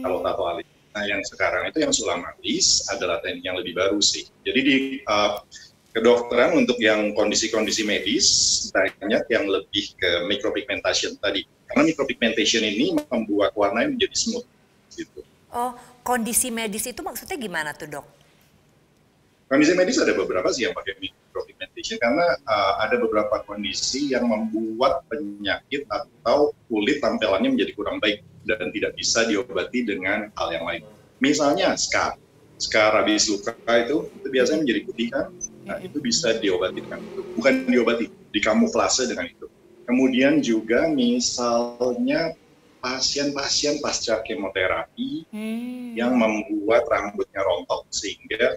Speaker 4: Kalau tato alis. Nah yang sekarang itu yang sulam alis adalah teknik yang lebih baru sih. Jadi di kedokteran untuk yang kondisi-kondisi medis banyak yang lebih ke micropigmentation tadi. Karena micropigmentation ini membuat warnanya menjadi smooth gitu.
Speaker 2: Oh, kondisi medis itu maksudnya gimana tuh dok?
Speaker 4: Kondisi medis ada beberapa sih yang pakai micropigmentation karena ada beberapa kondisi yang membuat penyakit atau kulit tampilannya menjadi kurang baik dan tidak bisa diobati dengan hal yang lain. Misalnya scar habis luka itu biasanya menjadi putih kan. Nah, itu bisa diobati dengan itu. Bukan diobati, dikamuflase dengan itu. Kemudian juga misalnya pasien-pasien pasca kemoterapi yang membuat rambutnya rontok sehingga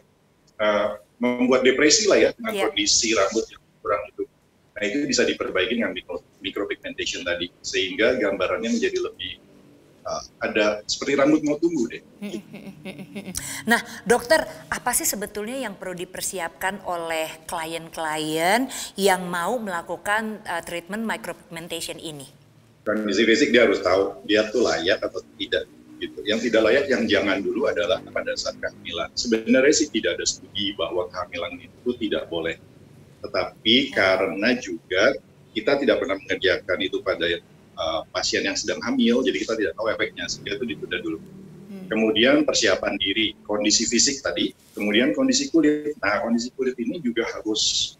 Speaker 4: membuat depresi lah ya dengan kondisi rambut yang kurang itu. Nah itu bisa diperbaiki dengan micropigmentation tadi sehingga gambarannya menjadi lebih ada seperti rambut mau tumbuh deh.
Speaker 2: Nah dokter, apa sih sebetulnya yang perlu dipersiapkan oleh klien-klien yang mau melakukan treatment micropigmentation ini?
Speaker 4: Kondisi fisik dia harus tahu dia tuh layak atau tidak gitu. Yang tidak layak yang jangan dulu adalah pada saat kehamilan. Sebenarnya sih tidak ada studi bahwa kehamilan itu tidak boleh. Tetapi karena juga kita tidak pernah mengerjakan itu pada pasien yang sedang hamil, jadi kita tidak tahu efeknya, sehingga itu ditunda dulu. Kemudian persiapan diri, kondisi fisik tadi, kemudian kondisi kulit. Nah, kondisi kulit ini juga harus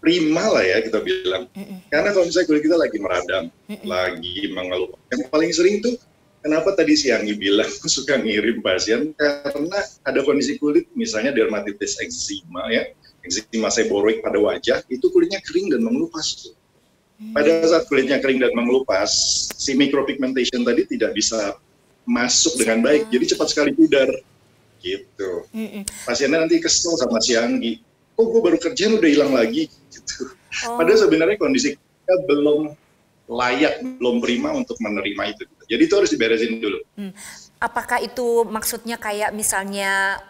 Speaker 4: prima lah ya kita bilang. Karena kalau misalnya kulit kita lagi meradang, lagi mengeluh. Yang paling sering tuh, kenapa tadi si Anggi bilang suka ngirim pasien, karena ada kondisi kulit, misalnya dermatitis eczema ya, eczema seboroid pada wajah, itu kulitnya kering dan mengelupas. Pada saat kulitnya kering dan mengelupas, si micropigmentation tadi tidak bisa masuk dengan baik, jadi cepat sekali pudar, gitu. Pasiennya nanti kesel sama si Anggi, kok gue baru kerjaan udah hilang lagi, gitu. Padahal sebenarnya kondisi mereka belum layak, belum prima untuk menerima itu. Jadi itu harus diberesin dulu.
Speaker 2: Apakah itu maksudnya kayak misalnya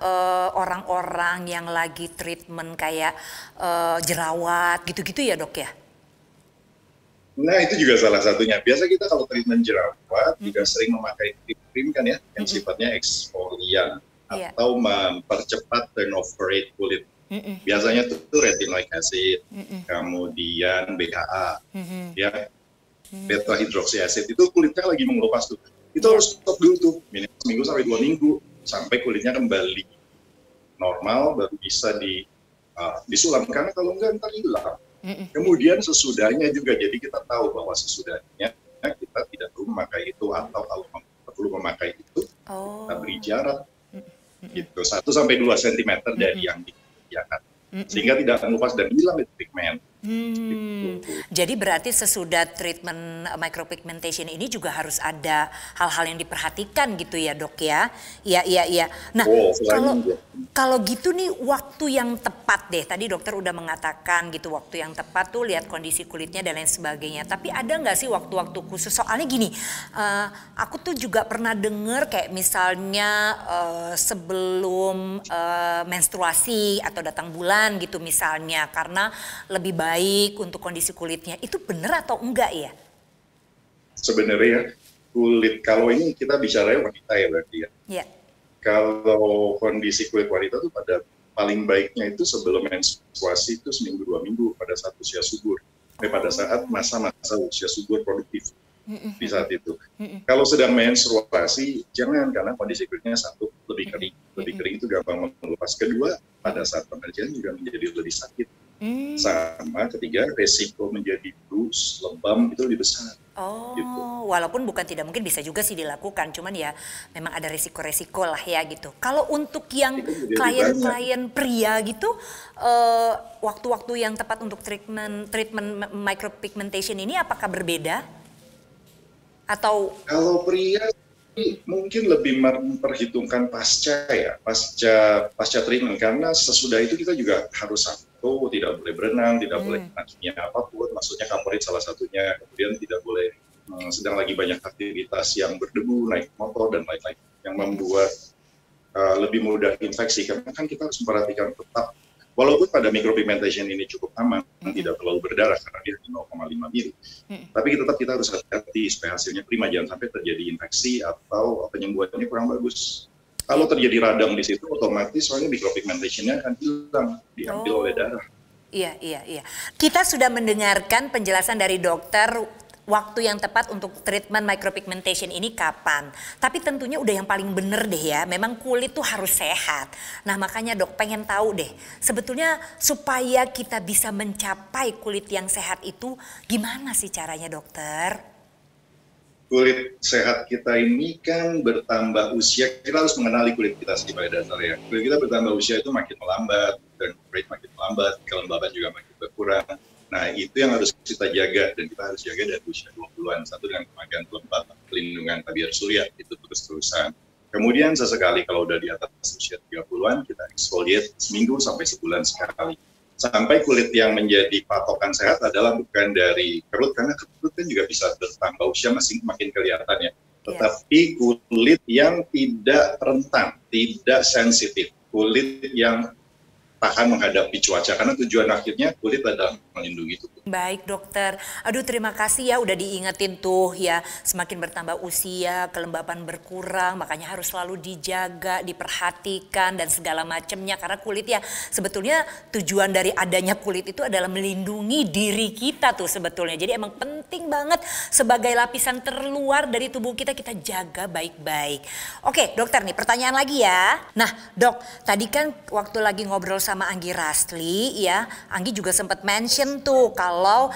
Speaker 2: orang-orang yang lagi treatment kayak jerawat gitu-gitu ya dok ya?
Speaker 4: Nah itu juga salah satunya. Biasa kita kalau treatment jerawat juga sering memakai krim kan ya, yang sifatnya eksfolian atau mempercepat turnover rate kulit. Biasanya itu retinoic acid, kemudian BHA, ya. Beta hidroksi acid itu kulitnya lagi mengelupas tuh. Itu harus stop dulu tuh, minimal seminggu sampai 2 minggu sampai kulitnya kembali normal baru bisa disulam, karena kalau enggak ntar hilang. Kemudian sesudahnya juga, jadi kita tahu bahwa sesudahnya kita tidak perlu memakai itu, atau kalau perlu memakai itu kita beri jarak gitu 1 sampai 2 cm dari yang disediakan sehingga tidak akan lepas dan hilang itu pigmen.
Speaker 2: Jadi berarti sesudah treatment micropigmentation ini juga harus ada hal-hal yang diperhatikan gitu ya dok ya? Iya. Nah kalau gitu nih waktu yang tepat deh, tadi dokter udah mengatakan gitu waktu yang tepat tuh lihat kondisi kulitnya dan lain sebagainya. Tapi ada nggak sih waktu-waktu khusus? Soalnya gini, aku tuh juga pernah denger kayak misalnya sebelum menstruasi atau datang bulan gitu misalnya, karena lebih baik untuk kondisi kulitnya. Itu benar atau enggak ya?
Speaker 4: Sebenarnya kulit, kalau ini kita bicara wanita ya berarti ya. Iya. Kalau kondisi kulit wanita tuh pada paling baiknya itu sebelum menstruasi itu seminggu 2 minggu pada saat usia subur. Pada saat masa-masa usia subur produktif di saat itu. Kalau sedang menstruasi jangan, karena kondisi kulitnya satu lebih kering. Lebih kering itu gampang mengelupas. Kedua, pada saat pengerjaan juga menjadi lebih sakit. Sama ketiga, resiko menjadi blus, lebam itu lebih besar.
Speaker 2: Gitu. Walaupun bukan tidak mungkin, bisa juga sih dilakukan, cuman ya memang ada resiko-resiko lah ya gitu. Kalau untuk yang klien-klien pria gitu, waktu-waktu yang tepat untuk treatment micropigmentation ini apakah berbeda? Atau
Speaker 4: kalau pria mungkin lebih memperhitungkan pasca treatment, karena sesudah itu kita juga harus tidak boleh berenang, tidak boleh kena kimia apapun, maksudnya kaporit salah satunya, kemudian tidak boleh sedang lagi banyak aktivitas yang berdebu, naik motor dan lain-lain, yang membuat lebih mudah infeksi, karena kan kita harus memperhatikan tetap, walaupun pada micropigmentation ini cukup aman, tidak terlalu berdarah karena dia 0,5 mili, tapi tetap kita harus hati-hati supaya hasilnya prima, jangan sampai terjadi infeksi atau penyembuhannya kurang bagus. Kalau terjadi radang di situ, otomatis soalnya micropigmentation-nya akan hilang, diambil oleh darah.
Speaker 2: Iya. Kita sudah mendengarkan penjelasan dari dokter waktu yang tepat untuk treatment micropigmentation ini kapan. Tapi tentunya udah yang paling bener deh ya, memang kulit tuh harus sehat. Nah makanya dok pengen tahu deh, sebetulnya supaya kita bisa mencapai kulit yang sehat itu gimana sih caranya dokter?
Speaker 4: Kulit sehat kita ini kan bertambah usia, kita harus mengenali kulit kita sih pada dasarnya. Kulit kita bertambah usia itu makin melambat, dan rate makin melambat, kelembaban juga makin berkurang. Nah itu yang harus kita jaga, dan kita harus jaga dari usia 20-an. Satu dengan pemakaian pelembab, pelindungan tabir surya, itu terus-terusan. Kemudian sesekali kalau udah di atas usia 30-an, kita exfoliate seminggu sampai sebulan sekali. Sampai kulit yang menjadi patokan sehat adalah bukan dari kerut, karena kerut kan juga bisa bertambah usia masih makin kelihatan ya. Tetapi kulit yang tidak rentan, tidak sensitif, kulit yang tahan menghadapi cuaca, karena tujuan akhirnya kulit adalah melindungi tubuh.
Speaker 2: Baik dokter, aduh terima kasih ya udah diingetin tuh ya, semakin bertambah usia kelembapan berkurang, makanya harus selalu dijaga, diperhatikan dan segala macamnya, karena kulit ya sebetulnya tujuan dari adanya kulit itu adalah melindungi diri kita tuh sebetulnya. Jadi emang penting banget sebagai lapisan terluar dari tubuh kita, kita jaga baik-baik. Oke dokter nih pertanyaan lagi ya. Nah dok, tadi kan waktu lagi ngobrol sama Anggi Rasli ya, Anggi juga sempat mention tuh kalau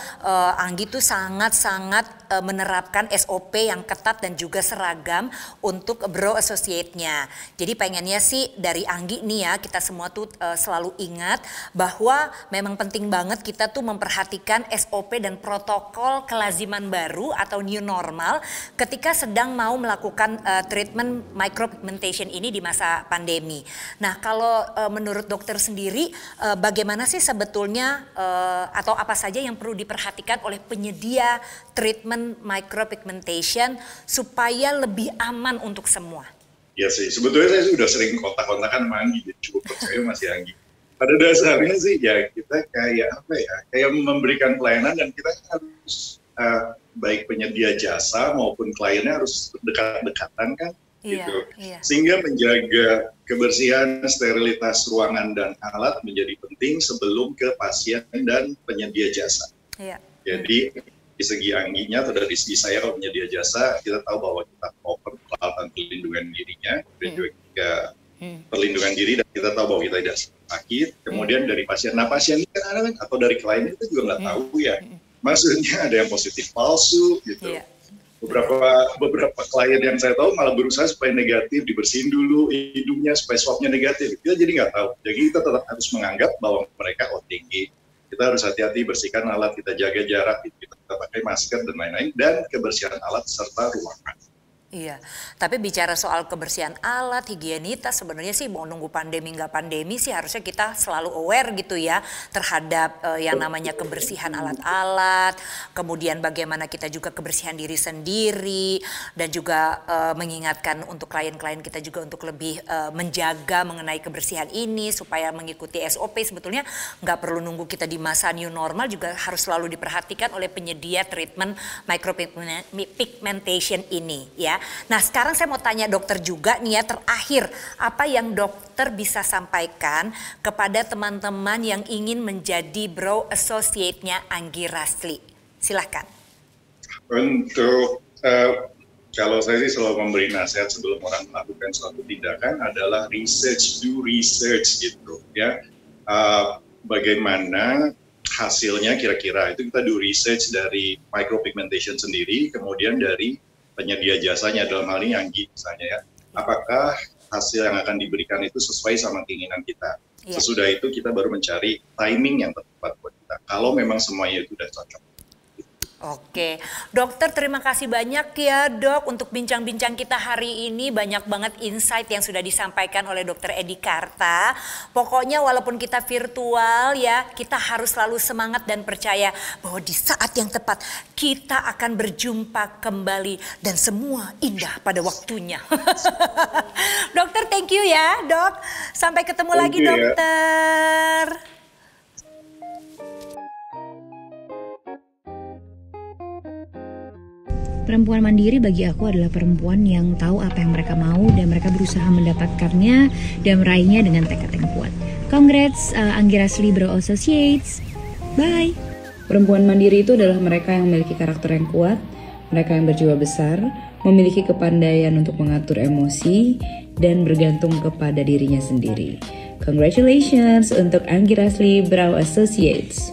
Speaker 2: Anggi tuh sangat-sangat menerapkan SOP yang ketat dan juga seragam untuk Brow Associate-nya. Jadi pengennya sih dari Anggi nih ya, kita semua tuh selalu ingat bahwa memang penting banget kita tuh memperhatikan SOP dan protokol kelaziman baru atau new normal ketika sedang mau melakukan treatment micropigmentation ini di masa pandemi. Nah kalau menurut dokter sendiri sendiri bagaimana sih sebetulnya atau apa saja yang perlu diperhatikan oleh penyedia treatment micropigmentation supaya lebih aman untuk semua?
Speaker 4: Ya sih, sebetulnya saya sudah sering kontak-kontakan sama Anggi, jadi cukup percaya masih Anggi. Pada dasarnya sih ya kita kayak apa ya, kayak memberikan pelayanan dan kita harus baik penyedia jasa maupun kliennya harus dekat-dekatan kan, gitu. Sehingga menjaga kebersihan, sterilitas ruangan dan alat menjadi penting sebelum ke pasien dan penyedia jasa. Jadi di segi Angginya atau dari segi saya kalau penyedia jasa, kita tahu bahwa kita cover peralatan pelindungan dirinya dan juga perlindungan diri, dan kita tahu bahwa kita tidak sakit. Kemudian dari pasien, nah pasien ini kan atau dari klien kita juga nggak tahu ya, maksudnya ada yang positif palsu gitu. Beberapa klien yang saya tahu malah berusaha supaya negatif, dibersihin dulu hidungnya supaya swabnya negatif. Kita jadi nggak tahu. Jadi kita tetap harus menganggap bahwa mereka OTG. Kita harus hati-hati bersihkan alat, kita jaga jarak, kita pakai masker dan lain-lain, dan kebersihan alat serta ruangan.
Speaker 2: Iya, tapi bicara soal kebersihan alat, higienitas, sebenarnya sih mau nunggu pandemi nggak pandemi sih harusnya kita selalu aware gitu ya terhadap yang namanya kebersihan alat-alat, kemudian bagaimana kita juga kebersihan diri sendiri, dan juga mengingatkan untuk klien-klien kita juga untuk lebih menjaga mengenai kebersihan ini supaya mengikuti SOP. Sebetulnya nggak perlu nunggu kita di masa new normal, juga harus selalu diperhatikan oleh penyedia treatment micropigmentation ini ya. Nah sekarang saya mau tanya dokter juga nih ya, terakhir apa yang dokter bisa sampaikan kepada teman-teman yang ingin menjadi Brow Associate-nya Anggi Rasli? Silahkan.
Speaker 4: Untuk kalau saya sih selalu memberi nasihat sebelum orang melakukan suatu tindakan adalah research, do research gitu ya. Bagaimana hasilnya kira-kira, itu kita do research dari micropigmentation sendiri, kemudian dari penyedia jasanya, dalam hal ini Anggi misalnya ya, apakah hasil yang akan diberikan itu sesuai sama keinginan kita. Sesudah itu kita baru mencari timing yang tepat buat kita, kalau memang semuanya itu sudah cocok.
Speaker 2: Oke, dokter terima kasih banyak ya dok untuk bincang-bincang kita hari ini. Banyak banget insight yang sudah disampaikan oleh dokter Edi Karta. Pokoknya walaupun kita virtual ya, kita harus selalu semangat dan percaya bahwa di saat yang tepat kita akan berjumpa kembali dan semua indah pada waktunya. Dokter thank you ya dok, sampai ketemu lagi dokter.
Speaker 5: Perempuan mandiri bagi aku adalah perempuan yang tahu apa yang mereka mau dan mereka berusaha mendapatkannya dan meraihnya dengan tekad yang kuat. Congrats Anggi Rasli Brow Associates. Bye.
Speaker 6: Perempuan mandiri itu adalah mereka yang memiliki karakter yang kuat, mereka yang berjiwa besar, memiliki kepandaian untuk mengatur emosi dan bergantung kepada dirinya sendiri. Congratulations untuk Anggi Rasli Brow Associates.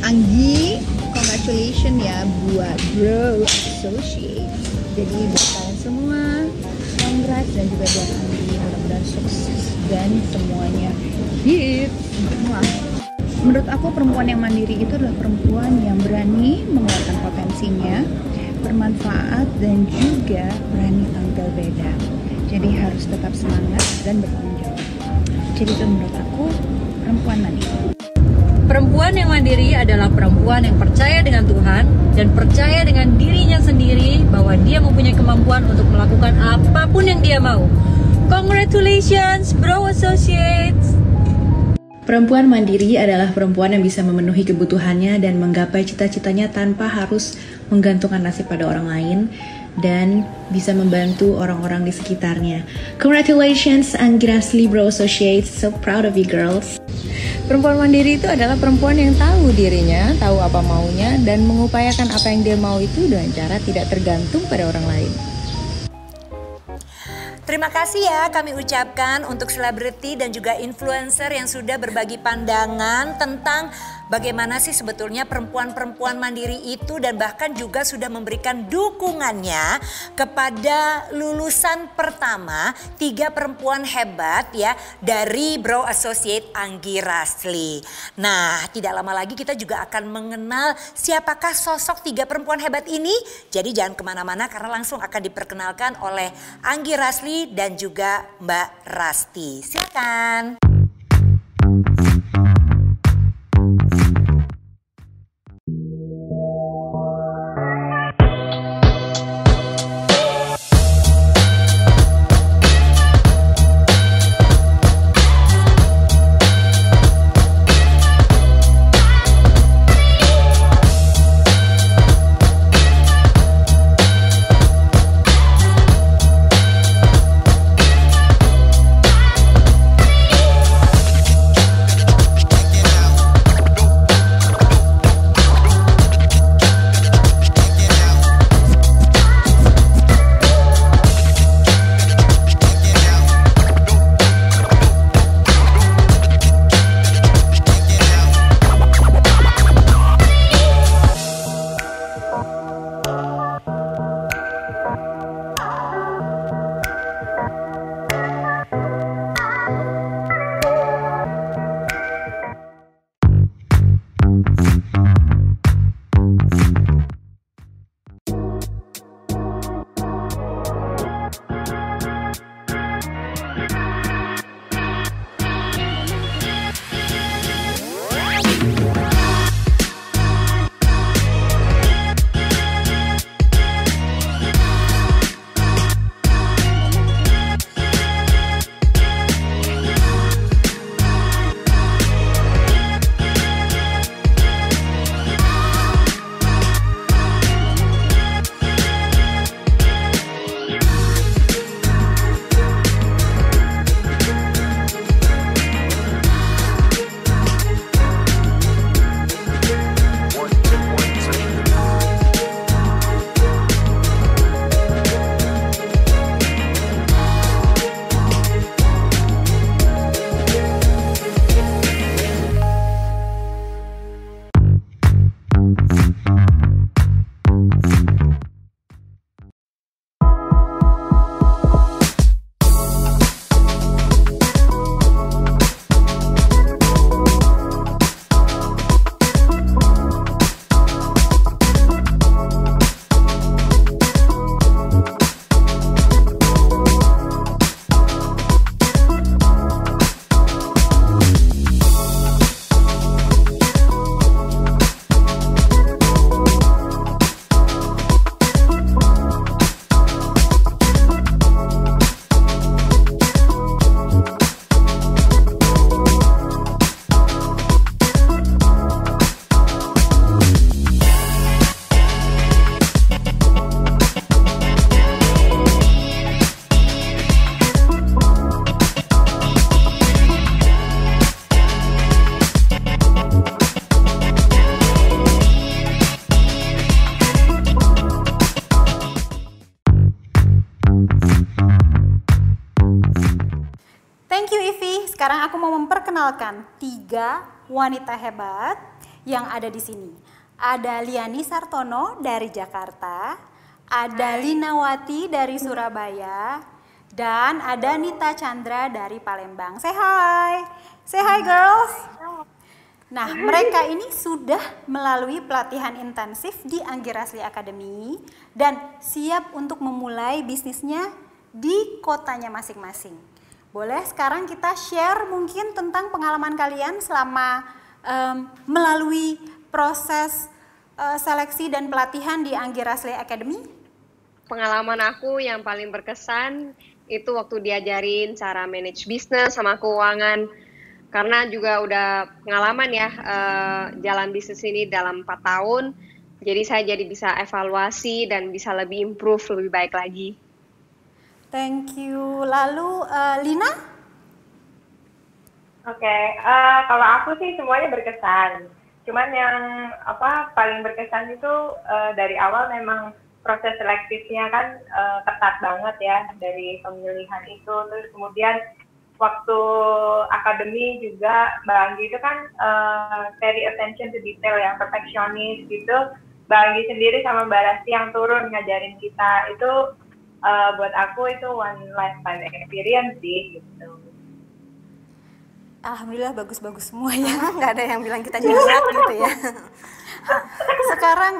Speaker 7: Anggi, congratulations ya buat Brow Associate. Jadi buat kalian semua, congrats, dan juga buat Anggi, mudah-mudahan sukses dan semuanya hit. Menurut aku perempuan yang mandiri itu adalah perempuan yang berani mengeluarkan potensinya, bermanfaat, dan juga berani tampil beda. Jadi harus tetap semangat dan bertanggung jawab. Jadi itu menurut aku perempuan mandiri.
Speaker 5: Perempuan yang mandiri adalah perempuan yang percaya dengan Tuhan dan percaya dengan dirinya sendiri bahwa dia mempunyai kemampuan untuk melakukan apapun yang dia mau. Congratulations, Brow Associates!
Speaker 6: Perempuan mandiri adalah perempuan yang bisa memenuhi kebutuhannya dan menggapai cita-citanya tanpa harus menggantungkan nasib pada orang lain dan bisa membantu orang-orang di sekitarnya. Congratulations, Anggi Rasli Brow Associates. So proud of you girls.
Speaker 7: Perempuan mandiri itu adalah perempuan yang tahu dirinya, tahu apa maunya, dan mengupayakan apa yang dia mau itu dengan cara tidak tergantung pada orang lain.
Speaker 2: Terima kasih ya kami ucapkan untuk selebriti dan juga influencer yang sudah berbagi pandangan tentang bagaimana sih sebetulnya perempuan-perempuan mandiri itu, dan bahkan juga sudah memberikan dukungannya kepada lulusan pertama 3 perempuan hebat ya dari Brow Associate Anggi Rasli. Nah tidak lama lagi kita juga akan mengenal siapakah sosok 3 perempuan hebat ini. Jadi jangan kemana-mana karena langsung akan diperkenalkan oleh Anggi Rasli dan juga Mbak Rasti. Silakan.
Speaker 1: sekarang aku mau memperkenalkan 3 wanita hebat yang ada di sini. Ada Liani Sartono dari Jakarta, ada Linawati dari Surabaya, dan ada Nita Chandra dari Palembang. Say hi girls. Nah, mereka ini sudah melalui pelatihan intensif di Anggi Rasli Academy dan siap untuk memulai bisnisnya di kotanya masing-masing. Boleh sekarang kita share mungkin tentang pengalaman kalian selama melalui proses seleksi dan pelatihan di Anggi Rasli Academy?
Speaker 8: Pengalaman aku yang paling berkesan itu waktu diajarin cara manage bisnis sama keuangan. Karena juga udah pengalaman ya jalan bisnis ini dalam 4 tahun. Jadi saya jadi bisa evaluasi dan bisa lebih improve, lebih baik lagi.
Speaker 1: Thank you. Lalu Lina?
Speaker 9: Oke, kalau aku sih semuanya berkesan. Cuman yang paling berkesan itu dari awal memang proses selektifnya kan ketat banget ya, dari pemilihan itu. Terus kemudian waktu akademi juga Mbak Anggi itu kan very attention to detail, yang perfeksionis gitu. Mbak Anggi sendiri sama Mbak Rasti yang turun ngajarin kita itu buat aku itu one lifetime experience sih gitu.
Speaker 1: Alhamdulillah bagus-bagus semua ya, nggak ada yang bilang kita jelek gitu ya. Sekarang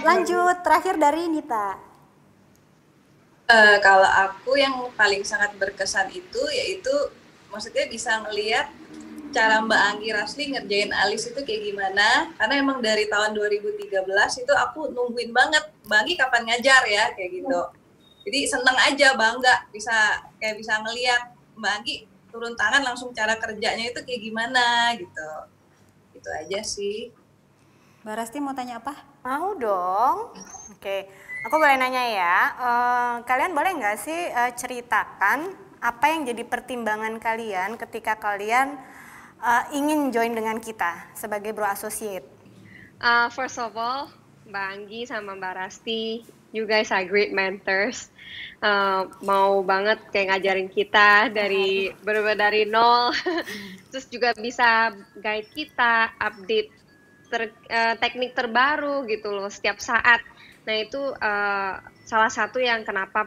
Speaker 1: lanjut terakhir dari Nita.
Speaker 10: Kalau aku yang paling sangat berkesan itu yaitu maksudnya bisa ngelihat cara Mbak Anggi Rasli ngerjain alis itu kayak gimana, karena emang dari tahun 2013 itu aku nungguin banget Mbak Anggi kapan ngajar ya kayak gitu. Jadi seneng aja, bangga bisa ngelihat Mbak Anggi turun tangan langsung cara kerjanya itu kayak gimana gitu. Itu aja sih.
Speaker 1: Mbak Rasti mau tanya apa?
Speaker 3: Mau dong. Oke, aku boleh nanya ya. Kalian boleh nggak sih ceritakan apa yang jadi pertimbangan kalian ketika kalian ingin join dengan kita sebagai Bro Associate?
Speaker 8: First of all, Mbak Anggi sama Mbak Rasti, you guys are great mentors. Mau banget kayak ngajarin kita dari bener-bener dari nol. Terus juga bisa guide kita, update teknik terbaru gitu loh setiap saat. Nah itu salah satu yang kenapa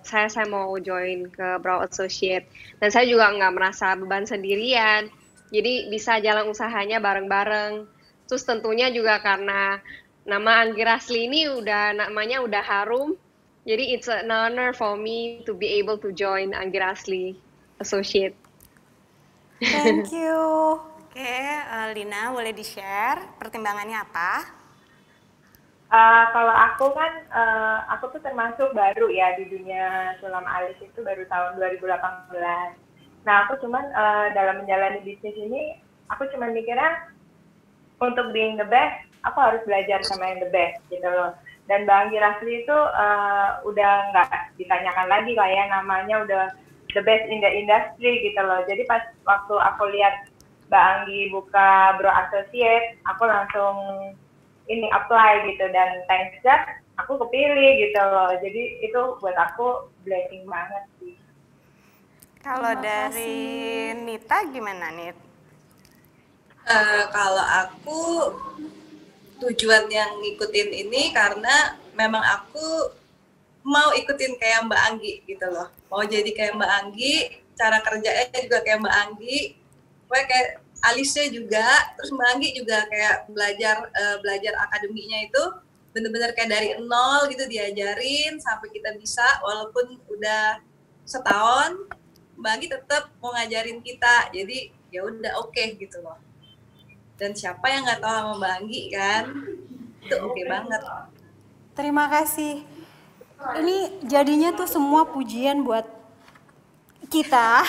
Speaker 8: saya mau join ke Bro Associate. Dan saya juga nggak merasa beban sendirian. Jadi bisa jalan usahanya bareng-bareng. Terus tentunya juga karena nama Anggi Rasli ini namanya udah harum. Jadi it's an honor for me to be able to join Anggi Rasli Associate.
Speaker 1: Thank you.
Speaker 3: Oke, Lina boleh di-share pertimbangannya apa?
Speaker 9: Kalau aku kan, aku tuh termasuk baru ya di dunia sulam alis itu baru tahun 2018. Nah aku cuman dalam menjalani bisnis ini, aku cuman mikirnya untuk being the best, aku harus belajar sama yang the best gitu loh. Dan Mbak Anggi Rasli itu udah nggak ditanyakan lagi lah ya, namanya udah the best in the industry gitu loh. Jadi pas waktu aku lihat Mbak Anggi buka Bro Associate, aku langsung apply gitu, dan thanks God aku kepilih gitu loh. Jadi itu buat aku blessing banget sih.
Speaker 3: Kalau dari Nita gimana, Nit?
Speaker 10: Kalau aku tujuan yang ngikutin ini karena memang aku mau ikutin kayak Mbak Anggi gitu loh. Mau jadi kayak Mbak Anggi, cara kerjanya juga kayak Mbak Anggi. Pokoknya kayak alisnya juga, terus Mbak Anggi juga kayak belajar akademinya itu bener-bener kayak dari nol gitu, diajarin sampai kita bisa, walaupun udah setahun Mbak Anggi tetap mau ngajarin kita, jadi ya udah oke gitu loh. Dan siapa yang nggak tahu sama Mbak Anggi kan, itu oke banget.
Speaker 1: Terima kasih. Ini jadinya tuh semua pujian buat kita.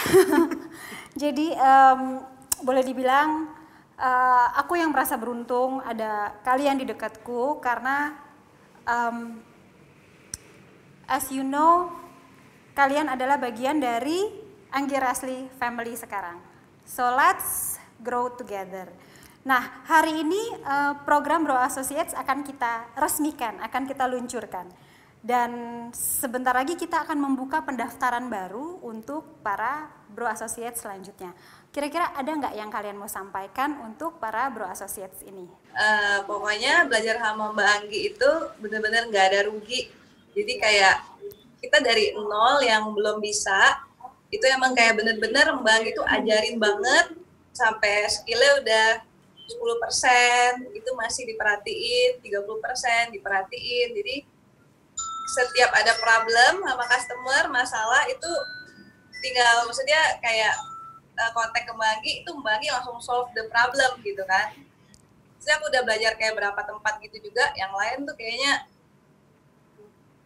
Speaker 1: Jadi boleh dibilang aku yang merasa beruntung ada kalian di dekatku, karena as you know, kalian adalah bagian dari Anggi Rasli family sekarang. So let's grow together. Nah, hari ini program Bro Associates akan kita resmikan, akan kita luncurkan. Dan sebentar lagi kita akan membuka pendaftaran baru untuk para Bro Associates selanjutnya. Kira-kira ada nggak yang kalian mau sampaikan untuk para Bro Associates ini?
Speaker 10: Pokoknya belajar sama Mbak Anggi itu benar-benar nggak ada rugi. Jadi kayak kita dari nol yang belum bisa, itu emang kayak benar-benar Mbak Anggi itu ajarin banget, sampai skillnya udah 10%, itu masih diperhatiin, 30% diperhatiin. Jadi setiap ada problem sama customer, masalah itu tinggal, maksudnya kayak kontak ke Mbak Anggi, itu Mbak Anggi langsung solve the problem gitu kan. Terus aku udah belajar kayak berapa tempat gitu juga, yang lain tuh kayaknya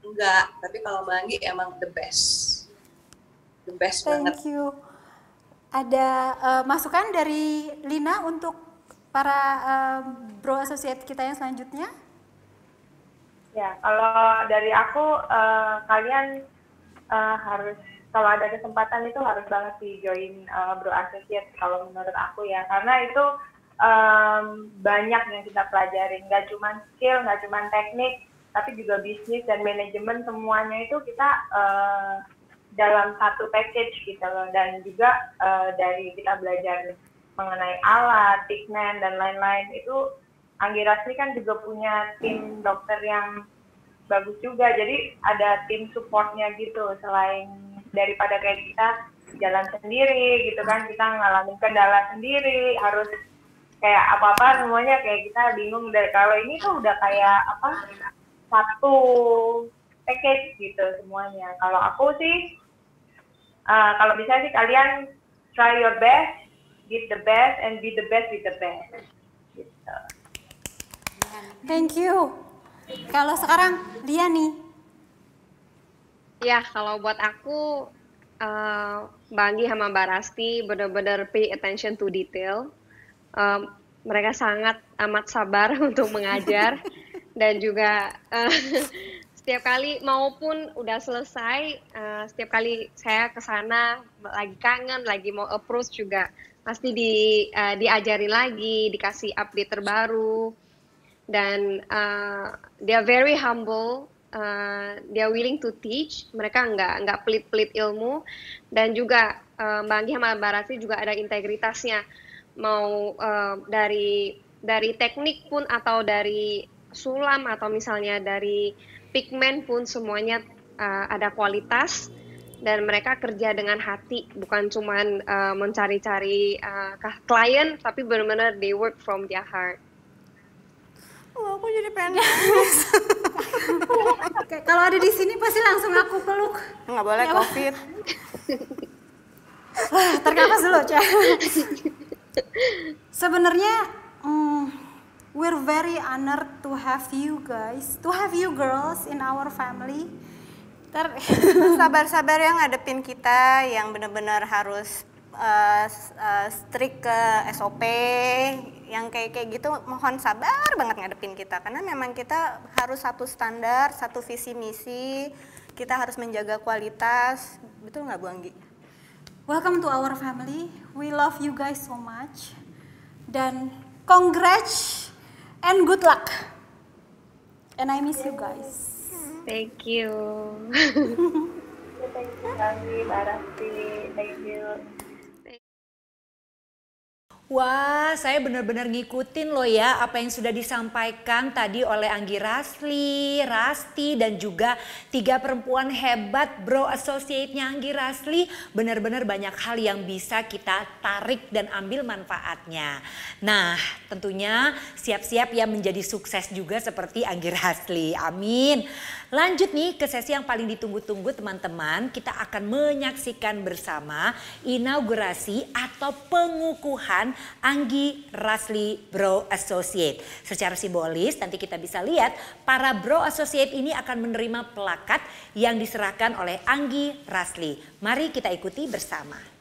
Speaker 10: enggak, tapi kalau Mbak Anggi emang the best banget.
Speaker 1: Thank you. Ada masukan dari Lina untuk para Bro Associate kita yang selanjutnya?
Speaker 9: Ya, kalau dari aku, kalian harus, kalau ada kesempatan itu harus banget sih join Bro Associate kalau menurut aku ya, karena itu banyak yang kita pelajarin, nggak cuma skill, nggak cuma teknik, tapi juga bisnis dan manajemen, semuanya itu kita dalam satu package gitu loh. Dan juga dari kita belajar mengenai alat, pigment, dan lain-lain, itu Anggi Rasli kan juga punya tim dokter yang bagus juga, jadi ada tim supportnya gitu, selain daripada kayak kita jalan sendiri gitu kan, kita ngalamin kendala sendiri, harus kayak apa-apa semuanya kayak kita bingung. Dari kalau ini tuh udah kayak apa, satu package gitu semuanya. Kalau aku sih, kalau bisa sih kalian try your best, give the best, and be the best with the best. Gitu.
Speaker 1: Thank you. Kalau sekarang Lia nih.
Speaker 8: Ya, kalau buat aku, Mbak Anggi sama Mbak Rasti benar-benar pay attention to detail. Mereka sangat amat sabar untuk mengajar, dan juga setiap kali maupun udah selesai, setiap kali saya ke sana lagi kangen, lagi mau approach juga pasti diajarin lagi, dikasih update terbaru. Dan they are very humble, they are willing to teach, mereka nggak pelit-pelit ilmu. Dan juga Mbak Anggi sama Mbak Rasti juga ada integritasnya, mau dari teknik pun, atau dari sulam, atau misalnya dari pigment pun, semuanya ada kualitas. Dan mereka kerja dengan hati, bukan cuman mencari-cari klien, tapi benar-benar they work from their heart.
Speaker 1: Oh, aku jadi pengen nangis. Kalau ada di sini pasti langsung aku peluk.
Speaker 3: Nggak boleh ya, COVID.
Speaker 1: Terkapas dulu, Cah. Sebenarnya we're very honored to have you guys, to have you girls in our family.
Speaker 3: Sabar-sabar yang ngadepin kita, yang benar-benar harus strict ke SOP, yang kayak gitu, mohon sabar banget ngadepin kita, karena memang kita harus satu standar, satu visi misi, kita harus menjaga kualitas. Betul nggak Bu Anggi?
Speaker 1: Welcome to our family, we love you guys so much, dan congrats and good luck, and I miss you guys.
Speaker 8: Thank you.
Speaker 9: Thank you Anggi, Mbak Rasti, thank you.
Speaker 2: Wah, saya benar-benar ngikutin loh ya apa yang sudah disampaikan tadi oleh Anggi Rasli, Rasti, dan juga 3 perempuan hebat Bro Associate-nya Anggi Rasli. Benar-benar banyak hal yang bisa kita tarik dan ambil manfaatnya. Nah, tentunya siap-siap ya menjadi sukses juga seperti Anggi Rasli. Amin. Lanjut nih ke sesi yang paling ditunggu-tunggu teman-teman. Kita akan menyaksikan bersama inaugurasi atau pengukuhan Anggi Rasli Bro Associate. Secara simbolis nanti kita bisa lihat para Bro Associate ini akan menerima plakat yang diserahkan oleh Anggi Rasli. Mari kita ikuti bersama.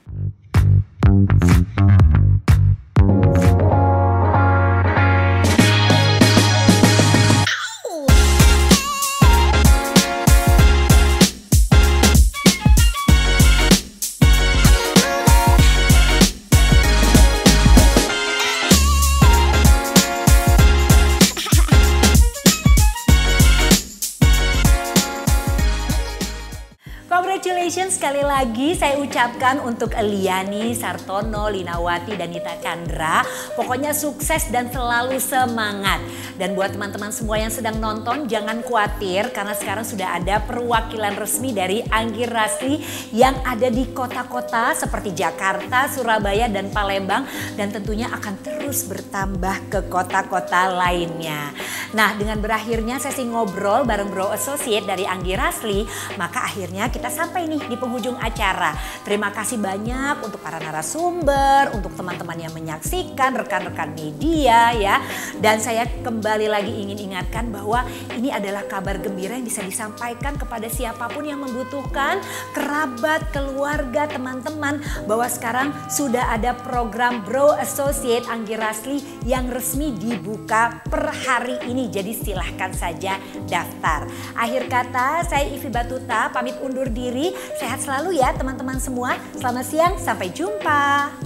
Speaker 2: Congratulations sekali lagi saya ucapkan untuk Liani, Sartono, Linawati, dan Nita Chandra. Pokoknya sukses dan selalu semangat. Dan buat teman-teman semua yang sedang nonton, jangan khawatir karena sekarang sudah ada perwakilan resmi dari Anggi Rasli yang ada di kota-kota seperti Jakarta, Surabaya, dan Palembang. Dan tentunya akan terus bertambah ke kota-kota lainnya. Nah, dengan berakhirnya sesi ngobrol bareng Bro Associate dari Anggi Rasli, maka akhirnya kita sampai nih di penghujung acara. Terima kasih banyak untuk para narasumber, untuk teman-teman yang menyaksikan, rekan-rekan media ya. Dan saya kembali lagi ingin ingatkan bahwa ini adalah kabar gembira yang bisa disampaikan kepada siapapun yang membutuhkan, kerabat, keluarga, teman-teman, bahwa sekarang sudah ada program Bro Associate Anggi Rasli yang resmi dibuka per hari ini. Jadi silahkan saja daftar. Akhir kata, saya Ivi Batuta pamit undur diri. Sehat selalu ya teman-teman semua. Selamat siang, sampai jumpa.